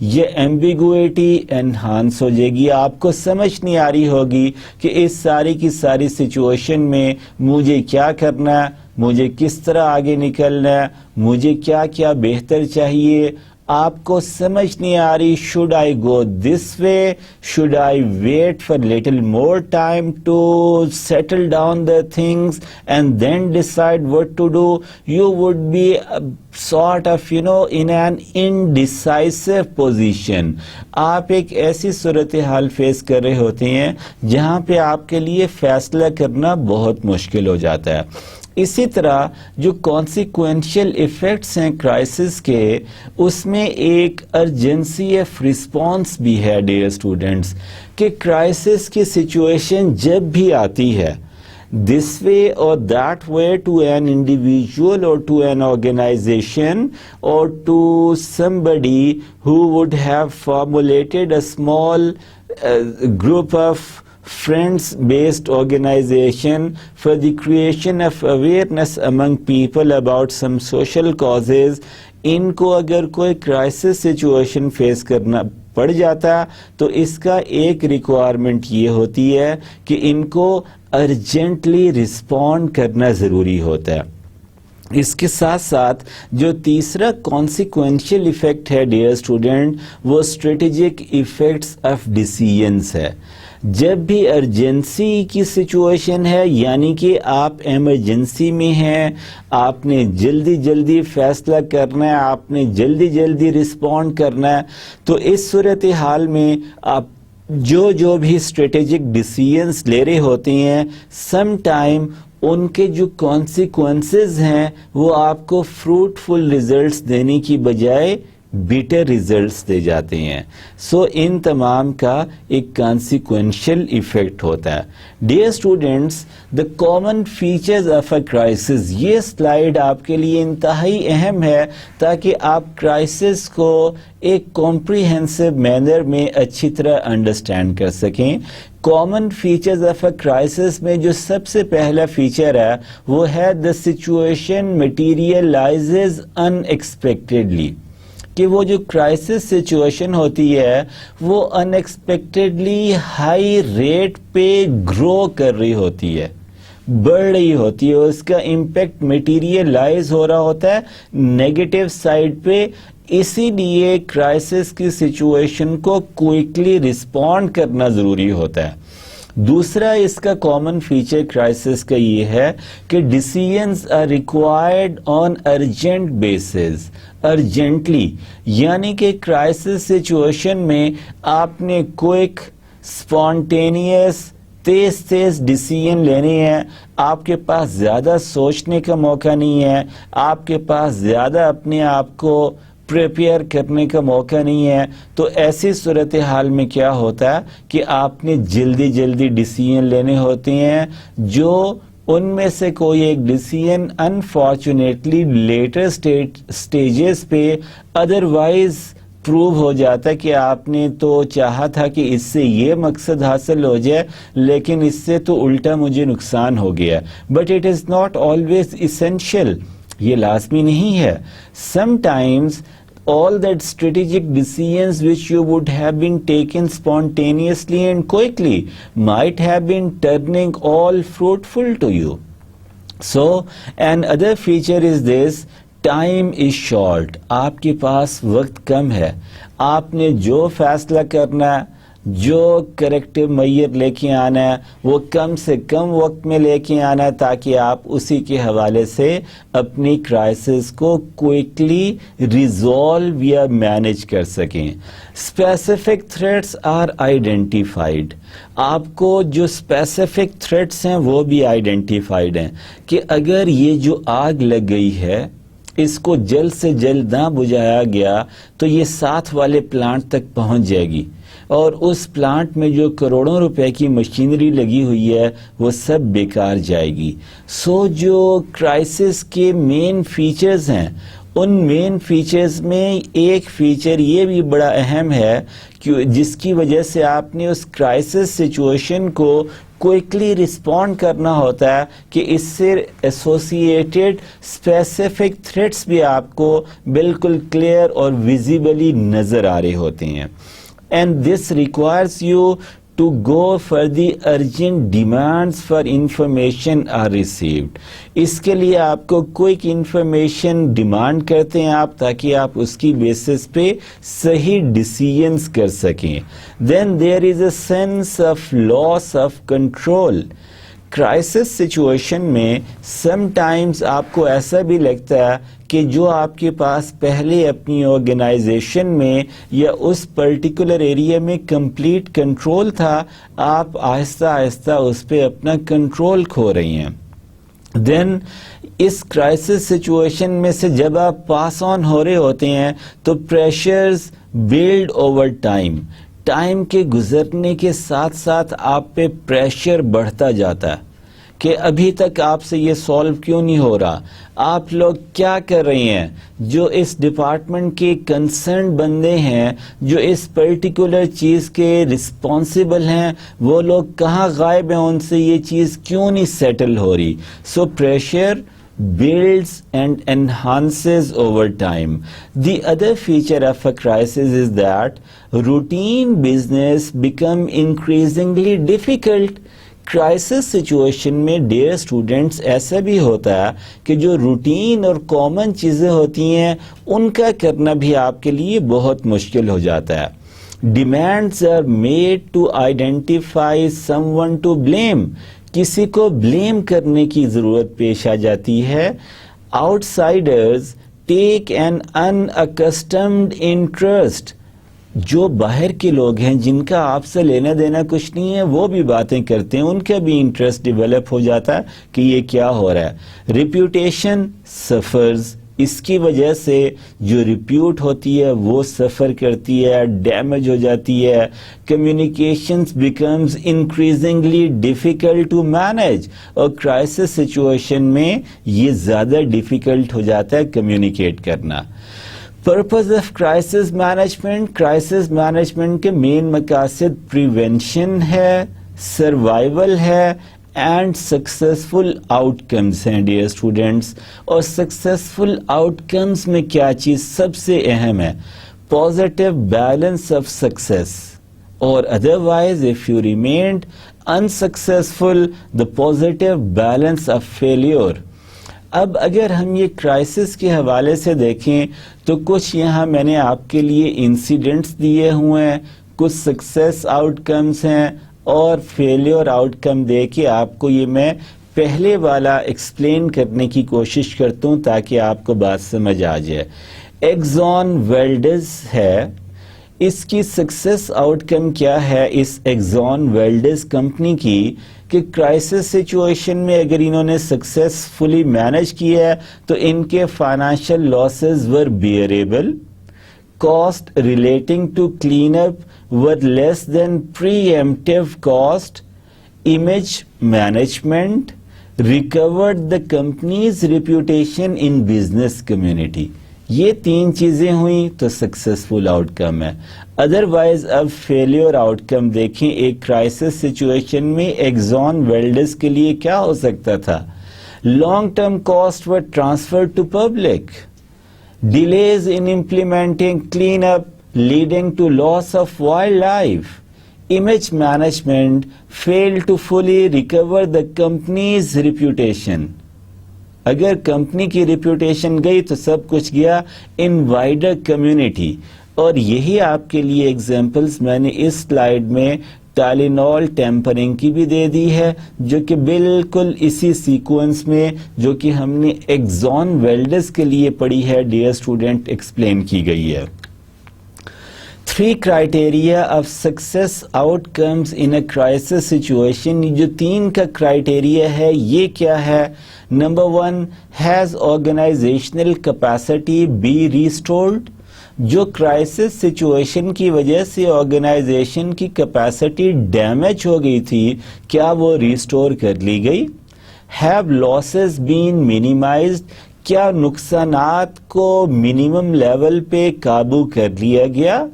یہ ایمبیگویٹی انہانس ہو جائے گی، آپ کو سمجھ نہیں آ رہی ہوگی کہ اس ساری کی ساری سچویشن میں مجھے کیا کرنا ہے، مجھے کس طرح آگے نکلنا ہے، مجھے کیا کیا بہتر چاہیے. آپ کو سمجھ نہیں آ رہی، should I go this way, should I wait for little more time to settle down the things and then decide what to do. You would be sort of in an indecisive position. آپ ایک ایسی صورتحال face کر رہے ہوتے ہیں جہاں پہ آپ کے لیے فیصلہ کرنا بہت مشکل ہو جاتا ہے. اسی طرح جو کانسیکوینشل ایفیکٹس ہیں کرائسس کے، اس میں ایک ارجنسی آف رسپانس بھی ہے ڈیئر اسٹوڈنٹس، کہ کرائسس کی سچویشن جب بھی آتی ہے this way or that way to an individual or to an organization or to somebody who would have formulated a small group of friends-based organization for the creation of awareness among people about some social causes. ان کو اگر کوئی crisis situation face کرنا پڑ جاتا تو اس کا ایک requirement یہ ہوتی ہے کہ ان کو ارجنٹلی رسپونڈ کرنا ضروری ہوتا ہے. اس کے ساتھ ساتھ جو تیسرا کانسیکوینشل ایفیکٹ ہے ڈیئر اسٹوڈنٹ، وہ اسٹریٹجک ایفیکٹس آف ڈیسیژنس ہے. جب بھی ارجنسی کی سچویشن ہے، یعنی کہ آپ ایمرجنسی میں ہیں، آپ نے جلدی جلدی فیصلہ کرنا ہے، آپ نے جلدی جلدی رسپونڈ کرنا ہے، تو اس صورتحال میں آپ جو بھی اسٹریٹجک ڈیسیژنس لے رہے ہوتے ہیں، سم ٹائم ان کے جو کانسیکوینسز ہیں وہ آپ کو فروٹفل ریزلٹس دینے کی بجائے بیٹر ریزلٹس دے جاتے ہیں. سو ان تمام کا ایک کانسیکوینشل ایفیکٹ ہوتا ہے. Dear students, the common features of a crisis, یہ سلائیڈ آپ کے لیے انتہائی اہم ہے تاکہ آپ کرائسس کو ایک کمپریہنسو مینر میں اچھی طرح انڈرسٹینڈ کر سکیں. Common features of a crisis میں جو سب سے پہلا فیچر ہے وہ ہے دا سچویشن مٹیریلائزز ان ایکسپیکٹڈلی، کہ وہ جو کرائسس سچویشن ہوتی ہے وہ ان ایکسپیکٹڈلی ہائی ریٹ پہ گرو کر رہی ہوتی ہے، بڑھ رہی ہوتی ہے، اس کا امپیکٹ مٹیریلائز ہو رہا ہوتا ہے نیگیٹو سائڈ پہ. اسی لیے کرائسس کی سچویشن کو کوئکلی رسپونڈ کرنا ضروری ہوتا ہے. دوسرا اس کا کامن فیچر کرائسس کا یہ ہے کہ decisions are required on urgent basis, urgently, یعنی کہ کرائسس سچویشن میں آپ نے کوئک، اسپونٹینیس، تیز ڈیسیژن لینے ہیں. آپ کے پاس زیادہ سوچنے کا موقع نہیں ہے، آپ کے پاس زیادہ اپنے آپ کو پریپیئر کرنے کا موقع نہیں ہے. تو ایسی صورتحال میں کیا ہوتا ہے کہ آپ نے جلدی جلدی ڈیسیژن لینے ہوتے ہیں, جو ان میں سے کوئی ایک ڈیسیژن انفارچونیٹلی لیٹر سٹیجز پہ ادروائز پروو ہو جاتا ہے کہ آپ نے تو چاہا تھا کہ اس سے یہ مقصد حاصل ہو جائے, لیکن اس سے تو الٹا مجھے نقصان ہو گیا. But it is not always essential, یہ لازمی نہیں ہے. Some times all that strategic decisions which you would have been taken spontaneously and quickly might have been turning all fruitful to you. So another feature is this: time is short. آپ کے پاس وقت کم ہے. آپ نے جو فیصلہ کرنا ہے, جو کریکٹر میئر لے کے آنا ہے, وہ کم سے کم وقت میں لے کے آنا ہے تاکہ آپ اسی کے حوالے سے اپنی کرائسس کو کوئکلی ریزالو یا مینیج کر سکیں. Specific threats are identified. آپ کو جو اسپیسیفک تھریٹس ہیں وہ بھی آئیڈینٹیفائڈ ہیں کہ اگر یہ جو آگ لگ گئی ہے اس کو جلد سے جلد نہ بجھایا گیا تو یہ ساتھ والے پلانٹ تک پہنچ جائے گی, اور اس پلانٹ میں جو کروڑوں روپے کی مشینری لگی ہوئی ہے وہ سب بیکار جائے گی. سو جو کرائسس کے مین فیچرز ہیں, ان مین فیچرز میں ایک فیچر یہ بھی بڑا اہم ہے کہ جس کی وجہ سے آپ نے اس کرائسس سچویشن کو کوئکلی رسپونڈ کرنا ہوتا ہے کہ اس سے ایسوسیٹیڈ اسپیسیفک تھریٹس بھی آپ کو بالکل کلیئر اور ویزیبلی نظر آ رہے ہوتے ہیں. And this requires you to go for the urgent demands for information are received. اس کے لیے آپ کو کوئک انفارمیشن ڈیمانڈ کرتے ہیں آپ تاکہ آپ اس کی بیسس پہ صحیح ڈیسیژنز کر سکیں. Then there is a sense of loss of control. Crisis situation میں سم ٹائمز آپ کو ایسا بھی لگتا ہے کہ جو آپ کے پاس پہلے اپنی آرگنائزیشن میں یا اس پرٹیکولر ایریا میں کمپلیٹ کنٹرول تھا, آپ آہستہ آہستہ اس پہ اپنا کنٹرول کھو رہی ہیں. دین اس کرائسس سچویشن میں سے جب آپ پاس آن ہو رہے ہوتے ہیں تو پریشرز بلڈ اوور ٹائم کے گزرنے کے ساتھ ساتھ آپ پہ پریشر بڑھتا جاتا ہے کہ ابھی تک آپ سے یہ سالو کیوں نہیں ہو رہا, آپ لوگ کیا کر رہے ہیں. جو اس ڈپارٹمنٹ کے کنسرن بندے ہیں, جو اس پرٹیکولر چیز کے رسپانسبل ہیں, وہ لوگ کہاں غائب ہیں, ان سے یہ چیز کیوں نہیں سیٹل ہو رہی. سو pressure builds and enhances over time. The other feature of a crisis is that routine business become increasingly difficult. Crisis situation میں ڈیئر اسٹوڈینٹس ایسا بھی ہوتا ہے کہ جو روٹین اور کامن چیزیں ہوتی ہیں ان کا کرنا بھی آپ کے لیے بہت مشکل ہو جاتا ہے. Demands are made to identify someone to blame. کسی کو بلیم کرنے کی ضرورت پیش آ جاتی ہے. Outsiders take an unaccustomed interest. جو باہر کے لوگ ہیں جن کا آپ سے لینا دینا کچھ نہیں ہے وہ بھی باتیں کرتے ہیں, ان کا بھی انٹرسٹ ڈیولپ ہو جاتا ہے کہ یہ کیا ہو رہا ہے. ریپیوٹیشن سفرز. اس کی وجہ سے جو ریپیوٹ ہوتی ہے وہ سفر کرتی ہے, ڈیمیج ہو جاتی ہے. Communications becomes increasingly difficult to manage. اور کرائسس سچویشن میں یہ زیادہ ڈیفیکلٹ ہو جاتا ہے کمیونیکیٹ کرنا. Purpose of crisis management. Crisis management کے مین مقاصد پریونشن ہے, سروائیول ہے اینڈ سکسیسفل آؤٹ کمز ہیں ڈیئر اسٹوڈینٹس. اور سکسیسفل آؤٹ کمز میں کیا چیز سب سے اہم ہے؟ پازیٹیو بیلنس آف سکسیس, اور otherwise if you remained unsuccessful the positive balance of failure. اب اگر ہم یہ کرائسس کے حوالے سے دیکھیں تو کچھ یہاں میں نے آپ کے لیے انسیڈنٹس دیے ہوئے ہیں, کچھ سکسیس آؤٹ کمز ہیں اور فیلیور آؤٹ کم دے کے آپ کو یہ میں پہلے والا ایکسپلین کرنے کی کوشش کرتا ہوں تاکہ آپ کو بات سمجھ آ جائے. ایگزون ویلڈز ہے, اس کی سکسیس آؤٹ کم کیا ہے اس ایگزون ویلڈز کمپنی کی کہ کرائسس سچویشن میں اگر انہوں نے سکسیسفلی مینیج کیا ہے تو ان کے financial losses were bearable, cost relating to cleanup were less than preemptive cost, image management recovered the company's reputation in business community. یہ 3 چیزیں ہوئیں تو سکسیسفل آؤٹ کم ہے. ادروائز اب فیلیور آؤٹ کم دیکھیں. ایک کرائسس سچویشن میں ایگزون ویلڈس کے لیے کیا ہو سکتا تھا؟ Long term cost were transfer to public, delays in implementing clean up leading to loss of wildlife, image management failed to fully recover the company's reputation. اگر company کی reputation گئی تو سب کچھ گیا ان وائڈر کمیونٹی. اور یہی آپ کے لیے ایگزامپلس میں نے اس سلائیڈ میں ٹائلینول ٹیمپرنگ کی بھی دے دی ہے, جو کہ بالکل اسی سیکوینس میں جو کہ ہم نے ایگزون ویلڈس کے لیے پڑھی ہے ڈیئر اسٹوڈنٹ ایکسپلین کی گئی ہے. 3 criteria of success outcomes in a crisis situation. جو 3 کا criteria ہے یہ کیا ہے؟ Number 1, has organizational capacity be restored? جو کرائسس سچویشن کی وجہ سے آرگنائزیشن کی کیپیسٹی ڈیمیج ہو گئی تھی, کیا وہ ریسٹور کر لی گئی؟ Have losses been minimized? کیا نقصانات کو منیمم لیول پہ قابو کر لیا گیا؟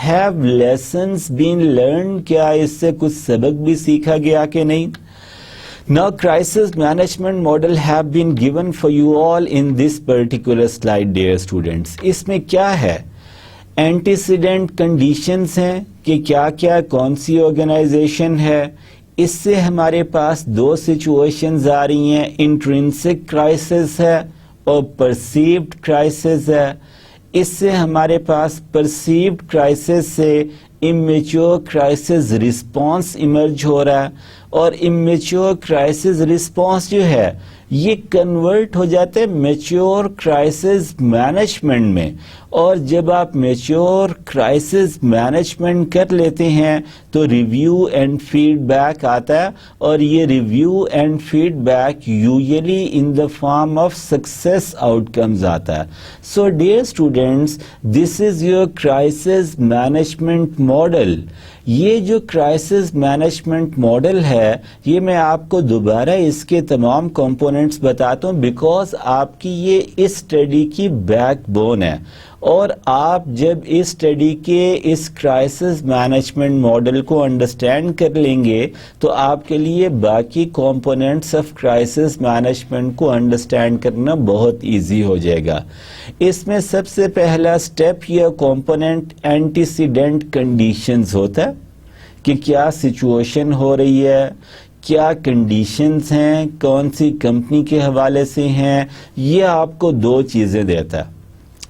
Have lessons been learned? کیا اس سے کچھ سبق بھی سیکھا گیا کہ نہیں؟ Now crisis management model have been given for you all in this particular slide dear students. اس میں کیا ہے؟ Antecedent conditions ہیں کہ کیا کیا کون سی آرگنائزیشن ہے. اس سے ہمارے پاس 2 سچویشنز آ رہی ہیں, انٹرنسک کرائسس ہے اور پرسیوڈ کرائسس ہے. اس سے ہمارے پاس پرسیوڈ کرائسس سے امیچور کرائسس رسپانس ایمرج ہو رہا ہے, اور امیچور کرائسس رسپانس جو ہے یہ کنورٹ ہو جاتا ہے میچور کرائسس مینجمنٹ میں. اور جب آپ میچور کرائسس مینجمنٹ کر لیتے ہیں تو ریویو اینڈ فیڈ بیک آتا ہے, اور یہ review and feedback usually in the form of success outcomes آتا ہے. So dear students, this is your crisis management model. یہ جو کرائسس مینجمنٹ ماڈل ہے یہ میں آپ کو دوبارہ اس کے تمام کمپوننٹس بتاتا ہوں, بیکاز آپ کی یہ اس اسٹڈی کی بیک بون ہے. اور آپ جب اس اسٹڈی کے اس کرائسس مینجمنٹ ماڈل کو انڈرسٹینڈ کر لیں گے تو آپ کے لیے باقی کمپوننٹس آف کرائسس مینجمنٹ کو انڈرسٹینڈ کرنا بہت ایزی ہو جائے گا. اس میں سب سے پہلا اسٹیپ یا کمپوننٹ اینٹیسیڈنٹ کنڈیشنز ہوتا ہے کہ کیا سچویشن ہو رہی ہے, کیا کنڈیشنز ہیں, کون سی کمپنی کے حوالے سے ہیں. یہ آپ کو 2 چیزیں دیتا ہے,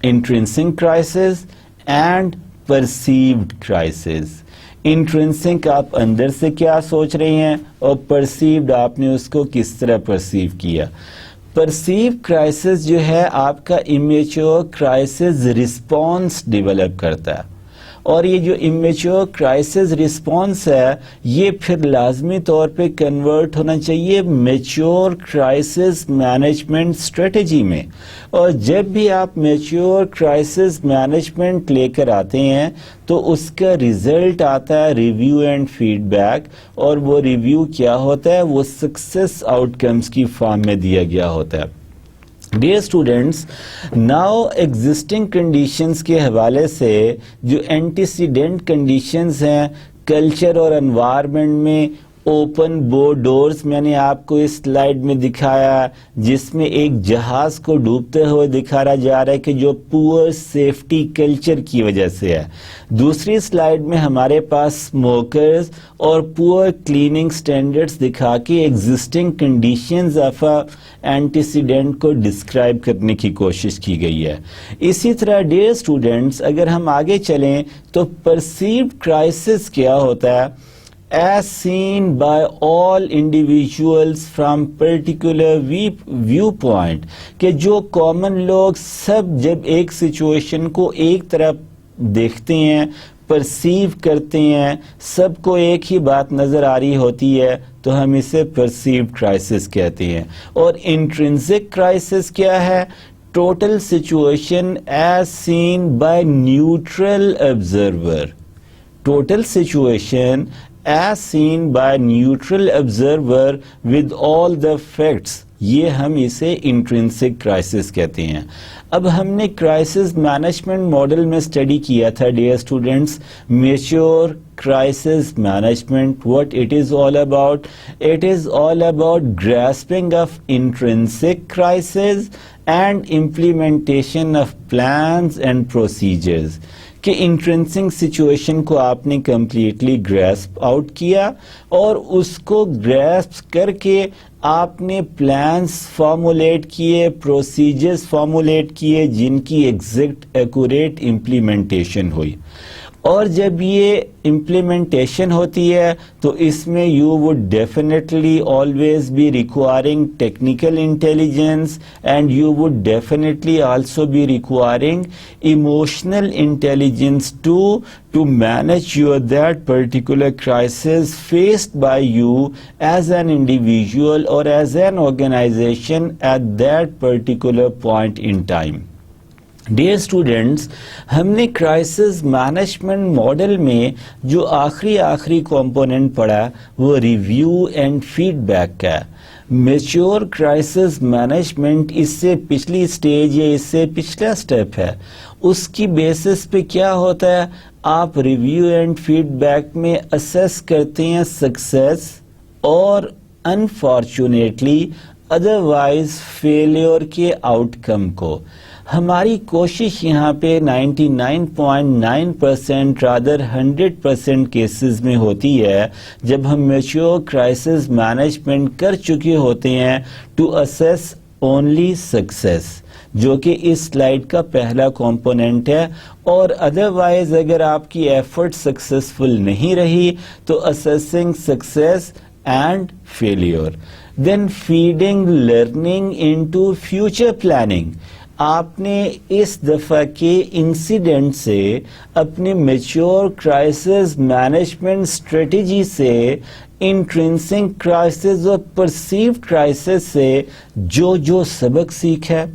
intrinsic crisis and perceived crisis. Intrinsic آپ اندر سے کیا سوچ رہے ہیں, اور پرسیوڈ آپ نے اس کو کس طرح پرسیو کیا. پرسیو کرائسس جو ہے آپ کا امیچور کرائسس رسپانس ڈیولپ کرتا ہے, اور یہ جو امیچور کرائسس رسپانس ہے یہ پھر لازمی طور پہ کنورٹ ہونا چاہیے میچور کرائسس مینجمنٹ اسٹریٹجی میں. اور جب بھی آپ میچور کرائسس مینجمنٹ لے کر آتے ہیں تو اس کا ریزلٹ آتا ہے ریویو اینڈ فیڈ بیک, اور وہ ریویو کیا ہوتا ہے, وہ سکسیس آؤٹ کمز کی فارم میں دیا گیا ہوتا ہے. Dear students, now existing conditions کے حوالے سے جو اینٹیسیڈنٹ کنڈیشنز ہیں کلچر اور انوائرمنٹ میں, اوپن بور ڈورز میں نے آپ کو اس سلائیڈ میں دکھایا جس میں ایک جہاز کو ڈوبتے ہوئے دکھایا جا رہا ہے کہ جو پور سیفٹی کلچر کی وجہ سے ہے. دوسری سلائیڈ میں ہمارے پاس اسموکرز اور پور کلیننگ سٹینڈرڈز دکھا کے ایگزسٹنگ کنڈیشنز آف اینٹیسیڈنٹ کو ڈسکرائب کرنے کی کوشش کی گئی ہے. اسی طرح ڈیئر اسٹوڈنٹس اگر ہم آگے چلیں تو پرسیوڈ کرائسس کیا ہوتا ہے, as seen by all individuals from particular viewpoint, کہ جو کامن لوگ سب جب ایک سچویشن کو ایک طرح دیکھتے ہیں, پرسیو کرتے ہیں, سب کو ایک ہی بات نظر آ رہی ہوتی ہے تو ہم اسے پرسیوڈ کرائسس کہتے ہیں. اور انٹرنسک کرائسس کیا ہے, total situation as seen by neutral observer. Total situation as seen by neutral observer with all the facts. یہ ہم اسے انٹرنسک کرائسس کہتے ہیں. اب ہم نے کرائسس مینجمنٹ ماڈل میں اسٹڈی کیا تھا dear students mature crisis management. what it is all about? It is all about grasping of intrinsic crisis and implementation of plans and procedures. کہ انٹرنسک سچویشن کو آپ نے کمپلیٹلی گریسپ آؤٹ کیا اور اس کو گریسپ کر کے آپ نے پلانس فارمولیٹ کیے, پروسیجرز فارمولیٹ کیے جن کی ایگزیکٹ ایکوریٹ امپلیمنٹیشن ہوئی. اور جب یہ امپلیمنٹیشن ہوتی ہے تو اس میں you would definitely always be requiring technical intelligence and you would definitely also be requiring emotional intelligence to manage that particular crisis faced by you as an individual or as an organization at that particular point in time. Dear students, ہم نے crisis management model میں جو آخری component پڑھا وہ review and feed back کا. Mature crisis management اس سے پچھلی سٹیج یا اس سے پچھلا سٹیپ ہے. اس کی بیسس پہ کیا ہوتا ہے, آپ ریویو اینڈ فیڈ بیک میں اسیس کرتے ہیں سکسیس اور انفارچونیٹلی ادروائز فیلیور کے آؤٹ کم کو. ہماری کوشش یہاں پہ 99.9% رادر 100% کیسز میں ہوتی ہے جب ہم میچور کرائسس مینجمنٹ کر چکے ہوتے ہیں ٹو اسیس اونلی سکسیس, جو کہ اس سلائیڈ کا پہلا کمپوننٹ ہے. اور ادروائز اگر آپ کی ایفرٹ سکسیسفل نہیں رہی تو assessing success and failure. Then feeding learning into future planning. آپ نے اس دفعہ کے انسیڈنٹ سے اپنے میچور کرائسس مینجمنٹ اسٹریٹجی سے انٹرنسک کرائسس اور پرسیوڈ کرائسس سے جو سبق سیکھا ہے,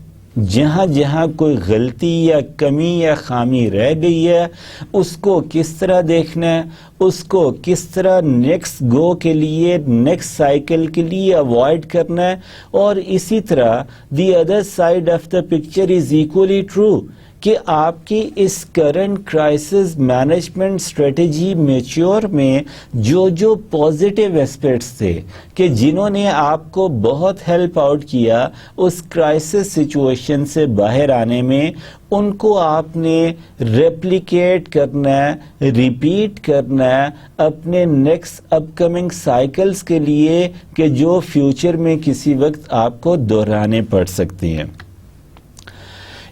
جہاں کوئی غلطی یا کمی یا خامی رہ گئی ہے اس کو کس طرح دیکھنا ہے, اس کو کس طرح نیکسٹ گو کے لیے نیکسٹ سائیکل کے لیے اوائڈ کرنا ہے. اور اسی طرح the other side of the picture is equally true کہ آپ کی اس current crisis management strategy mature میں جو پازیٹیو اسپیکٹس تھے کہ جنہوں نے آپ کو بہت ہیلپ آؤٹ کیا اس کرائسس سچویشن سے باہر آنے میں, ان کو آپ نے ریپلیکیٹ کرنا ہے, ریپیٹ کرنا ہے اپنے نیکسٹ اپ کمنگ سائیکلز کے لیے کہ جو فیوچر میں کسی وقت آپ کو دہرانے پڑ سکتی ہیں.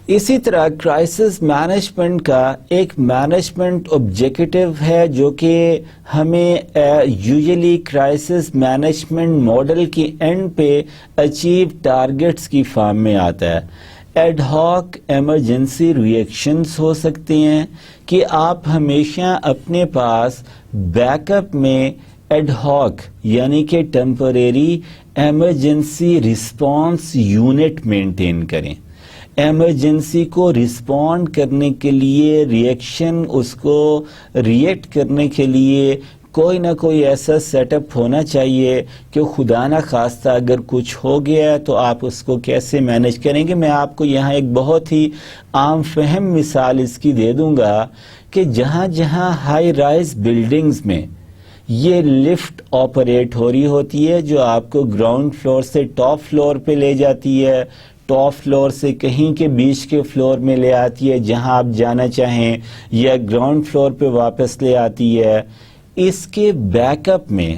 اسی طرح کرائسس مینجمنٹ کا ایک مینجمنٹ آبجیکٹو ہے جو کہ ہمیں یوزلی کرائسس مینجمنٹ ماڈل کی اینڈ پہ اچیو ٹارگٹس کی فارم میں آتا ہے. ایڈ ہاک ایمرجنسی ریئیکشنز ہو سکتے ہیں کہ آپ ہمیشہ اپنے پاس بیک اپ میں ایڈ ہاک یعنی کہ temporary emergency response unit maintain کریں. ایمرجنسی کو رسپونڈ کرنے کے لیے اس کو ریئیکٹ کرنے کے لیے کوئی نہ کوئی ایسا سیٹ اپ ہونا چاہیے کہ خدا نہ خواستہ اگر کچھ ہو گیا تو آپ اس کو کیسے مینج کریں گے. میں آپ کو یہاں ایک بہت ہی عام فہم مثال اس کی دے دوں گا کہ جہاں ہائی رائز بلڈنگز میں یہ لفٹ آپریٹ ہو رہی ہوتی ہے جو آپ کو گراؤنڈ فلور سے ٹاپ فلور پہ لے جاتی ہے, ٹاپ فلور سے کہیں کے بیچ کے فلور میں لے آتی ہے جہاں آپ جانا چاہیں, یا گراؤنڈ فلور پہ واپس لے آتی ہے. اس کے بیک اپ میں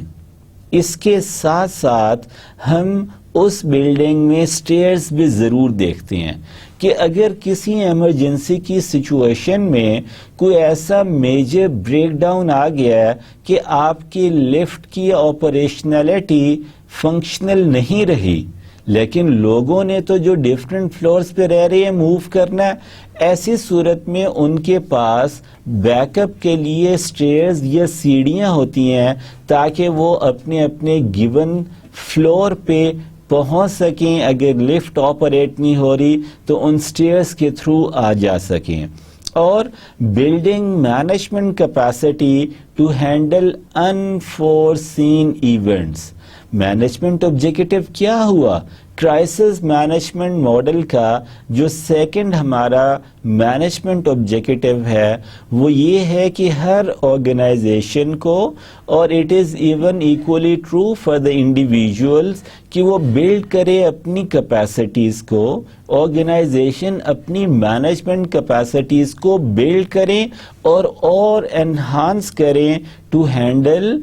اس کے ساتھ ساتھ ہم اس بلڈنگ میں سٹیئرز بھی ضرور دیکھتے ہیں کہ اگر کسی ایمرجنسی کی سچویشن میں کوئی ایسا میجر بریک ڈاؤن آ گیا کہ آپ کی لفٹ کی آپریشنلٹی فنکشنل نہیں رہی, لیکن لوگوں نے تو جو ڈیفرنٹ فلورز پہ رہ رہے ہیں موو کرنا ہے, ایسی صورت میں ان کے پاس بیک اپ کے لیے سٹیئرز یا سیڑھیاں ہوتی ہیں تاکہ وہ اپنے گیون فلور پہ پہنچ سکیں, اگر لفٹ آپریٹ نہیں ہو رہی تو ان سٹیئرز کے تھرو آ جا سکیں. اور building management capacity to handle unforeseen events. Management objective کیا ہوا؟ کرائسس مینجمنٹ ماڈل کا جو سیکنڈ ہمارا مینجمنٹ آبجیکٹو ہے وہ یہ ہے کہ ہر آرگنائزیشن کو, اور it is even equally true for the individuals, کہ وہ بلڈ کرے اپنی کیپیسٹیز کو. آرگنائزیشن اپنی مینجمنٹ کیپیسٹیز کو بلڈ کریں اور انہانس کریں ٹو ہینڈل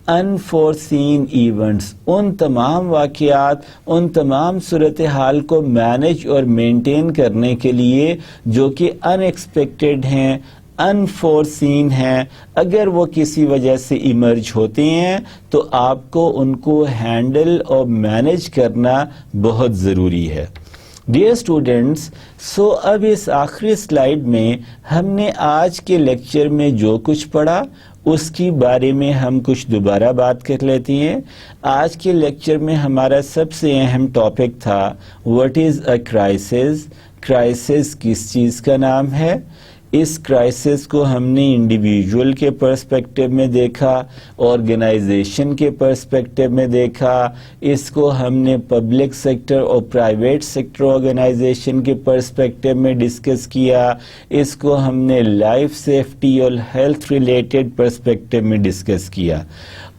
انفورسین ایونٹس. ان تمام واقعات, ان تمام صورتحال کو مینج اور مینٹین کرنے کے لیے جو کہ ان ایکسپیکٹڈ ہیں, انفورسین ہیں. اگر وہ کسی وجہ سے ایمرج ہوتے ہیں تو آپ کو ان کو ہینڈل اور مینج کرنا بہت ضروری ہے. ڈیئر اسٹوڈنٹس, سو اب اس آخری سلائیڈ میں ہم نے آج کے لیکچر میں جو کچھ پڑھا اس کی بارے میں ہم کچھ دوبارہ بات کر لیتے ہیں. آج کے لیکچر میں ہمارا سب سے اہم ٹاپک تھا what is a crisis. Crisis کس چیز کا نام ہے؟ اس کرائسس کو ہم نے انڈیویجول کے پرسپیکٹو میں دیکھا, آرگنائزیشن کے پرسپیکٹو میں دیکھا, اس کو ہم نے پبلک سیکٹر اور پرائیویٹ سیکٹر آرگنائزیشن کے پرسپیکٹو میں ڈسکس کیا, اس کو ہم نے لائف سیفٹی اور ہیلتھ ریلیٹڈ پرسپیکٹو میں ڈسکس کیا.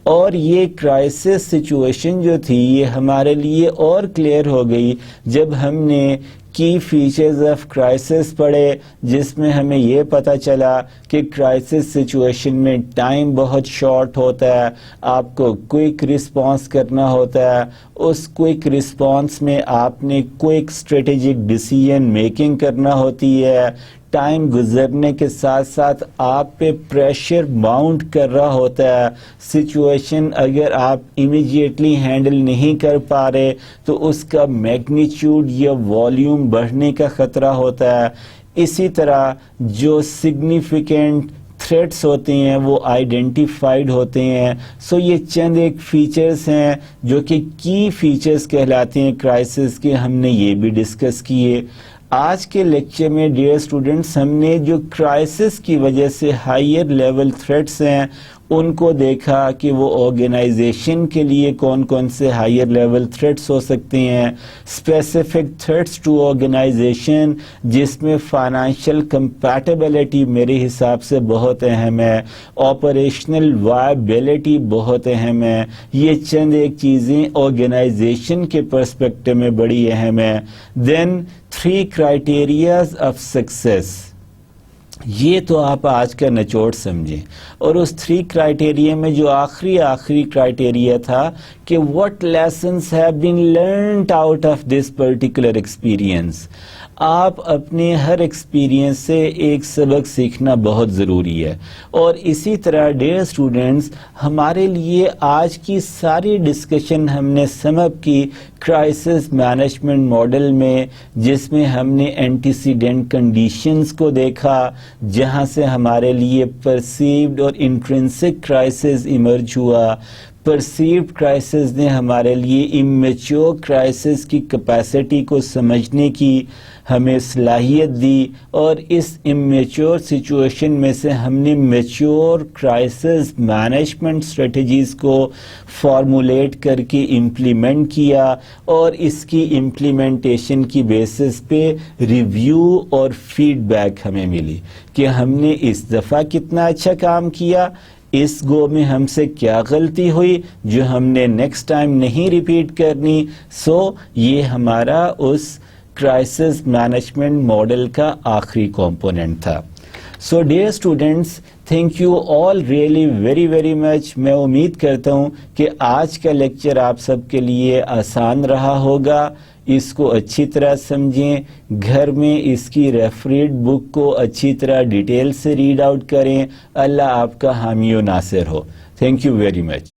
اور یہ کرائسس سچویشن جو تھی یہ ہمارے لیے اور کلیئر ہو گئی جب ہم نے کی فیچرز آف کرائسس پڑھے, جس میں ہمیں یہ پتہ چلا کہ کرائسس سچویشن میں ٹائم بہت شارٹ ہوتا ہے, آپ کو کوئک رسپانس کرنا ہوتا ہے, اس کوئک رسپانس میں آپ نے کوئک اسٹریٹجک ڈیسیژن میکنگ کرنا ہوتی ہے. ٹائم گزرنے کے ساتھ ساتھ آپ پہ پریشر ماؤنٹ کر رہا ہوتا ہے. سچویشن اگر آپ امیڈیٹلی ہینڈل نہیں کر پا رہے تو اس کا میگنیچیوڈ یا والیوم بڑھنے کا خطرہ ہوتا ہے. اسی طرح جو سگنیفیکنٹ تھریٹس ہوتے ہیں وہ آئیڈینٹیفائیڈ ہوتے ہیں. سو یہ چند ایک فیچرز ہیں جو کہ کی فیچرز کہلاتے ہیں کرائسس کے, ہم نے یہ بھی ڈسکس کیے. آج کے لیکچر میں ڈیئر اسٹوڈنٹس ہم نے جو کرائسس کی وجہ سے ہائر لیول تھریٹس ہیں ان کو دیکھا کہ وہ آرگنائزیشن کے لیے کون کون سے ہائر لیول تھریٹس ہو سکتے ہیں. اسپیسیفک تھریٹس ٹو آرگنائزیشن جس میں فائنینشیل کمپیٹیبلٹی میرے حساب سے بہت اہم ہے, آپریشنل وائبلٹی بہت اہم ہے. یہ چند ایک چیزیں آرگنائزیشن کے پرسپیکٹو میں بڑی اہم ہے. دین 3 کرائٹیریاز آف سکسیس, یہ تو آپ آج کا نچوڑ سمجھیں. اور اس 3 کرائٹیریا میں جو آخری کرائٹیریا تھا کہ what lessons have been learned out of this particular experience. آپ اپنے ہر ایکسپیرینس سے ایک سبق سیکھنا بہت ضروری ہے. اور اسی طرح ڈیئر اسٹوڈنٹس ہمارے لیے آج کی ساری ڈسکشن ہم نے سم اپ کی کرائسس مینجمنٹ ماڈل میں, جس میں ہم نے اینٹیسیڈنٹ کنڈیشنز کو دیکھا جہاں سے ہمارے لیے پرسیوڈ اور انٹرنسک کرائسس ایمرج ہوا. پرسیوڈ کرائسس نے ہمارے لیے امیچور کرائسس کی کیپیسٹی کو سمجھنے کی ہمیں صلاحیت دی, اور اس امیچور سچویشن میں سے ہم نے میچور کرائسس مینجمنٹ اسٹریٹجیز کو فارمولیٹ کر کے امپلیمنٹ کیا, اور اس کی امپلیمنٹیشن کی بیسس پہ ریویو اور فیڈ بیک ہمیں ملی کہ ہم نے اس دفعہ کتنا اچھا کام کیا, اس گو میں ہم سے کیا غلطی ہوئی جو ہم نے نیکسٹ ٹائم نہیں ریپیٹ کرنی. سو یہ ہمارا اس کرائسس مینجمنٹ ماڈل کا آخری کمپوننٹ تھا. So dear students thank you all really very much. میں امید کرتا ہوں کہ آج کا لیکچر آپ سب کے لیے آسان رہا ہوگا. اس کو اچھی طرح سمجھیں, گھر میں اس کی ریفریڈ بک کو اچھی طرح ڈیٹیل سے ریڈ آؤٹ کریں. اللہ آپ کا حامی و ناصر ہو. Thank you very much.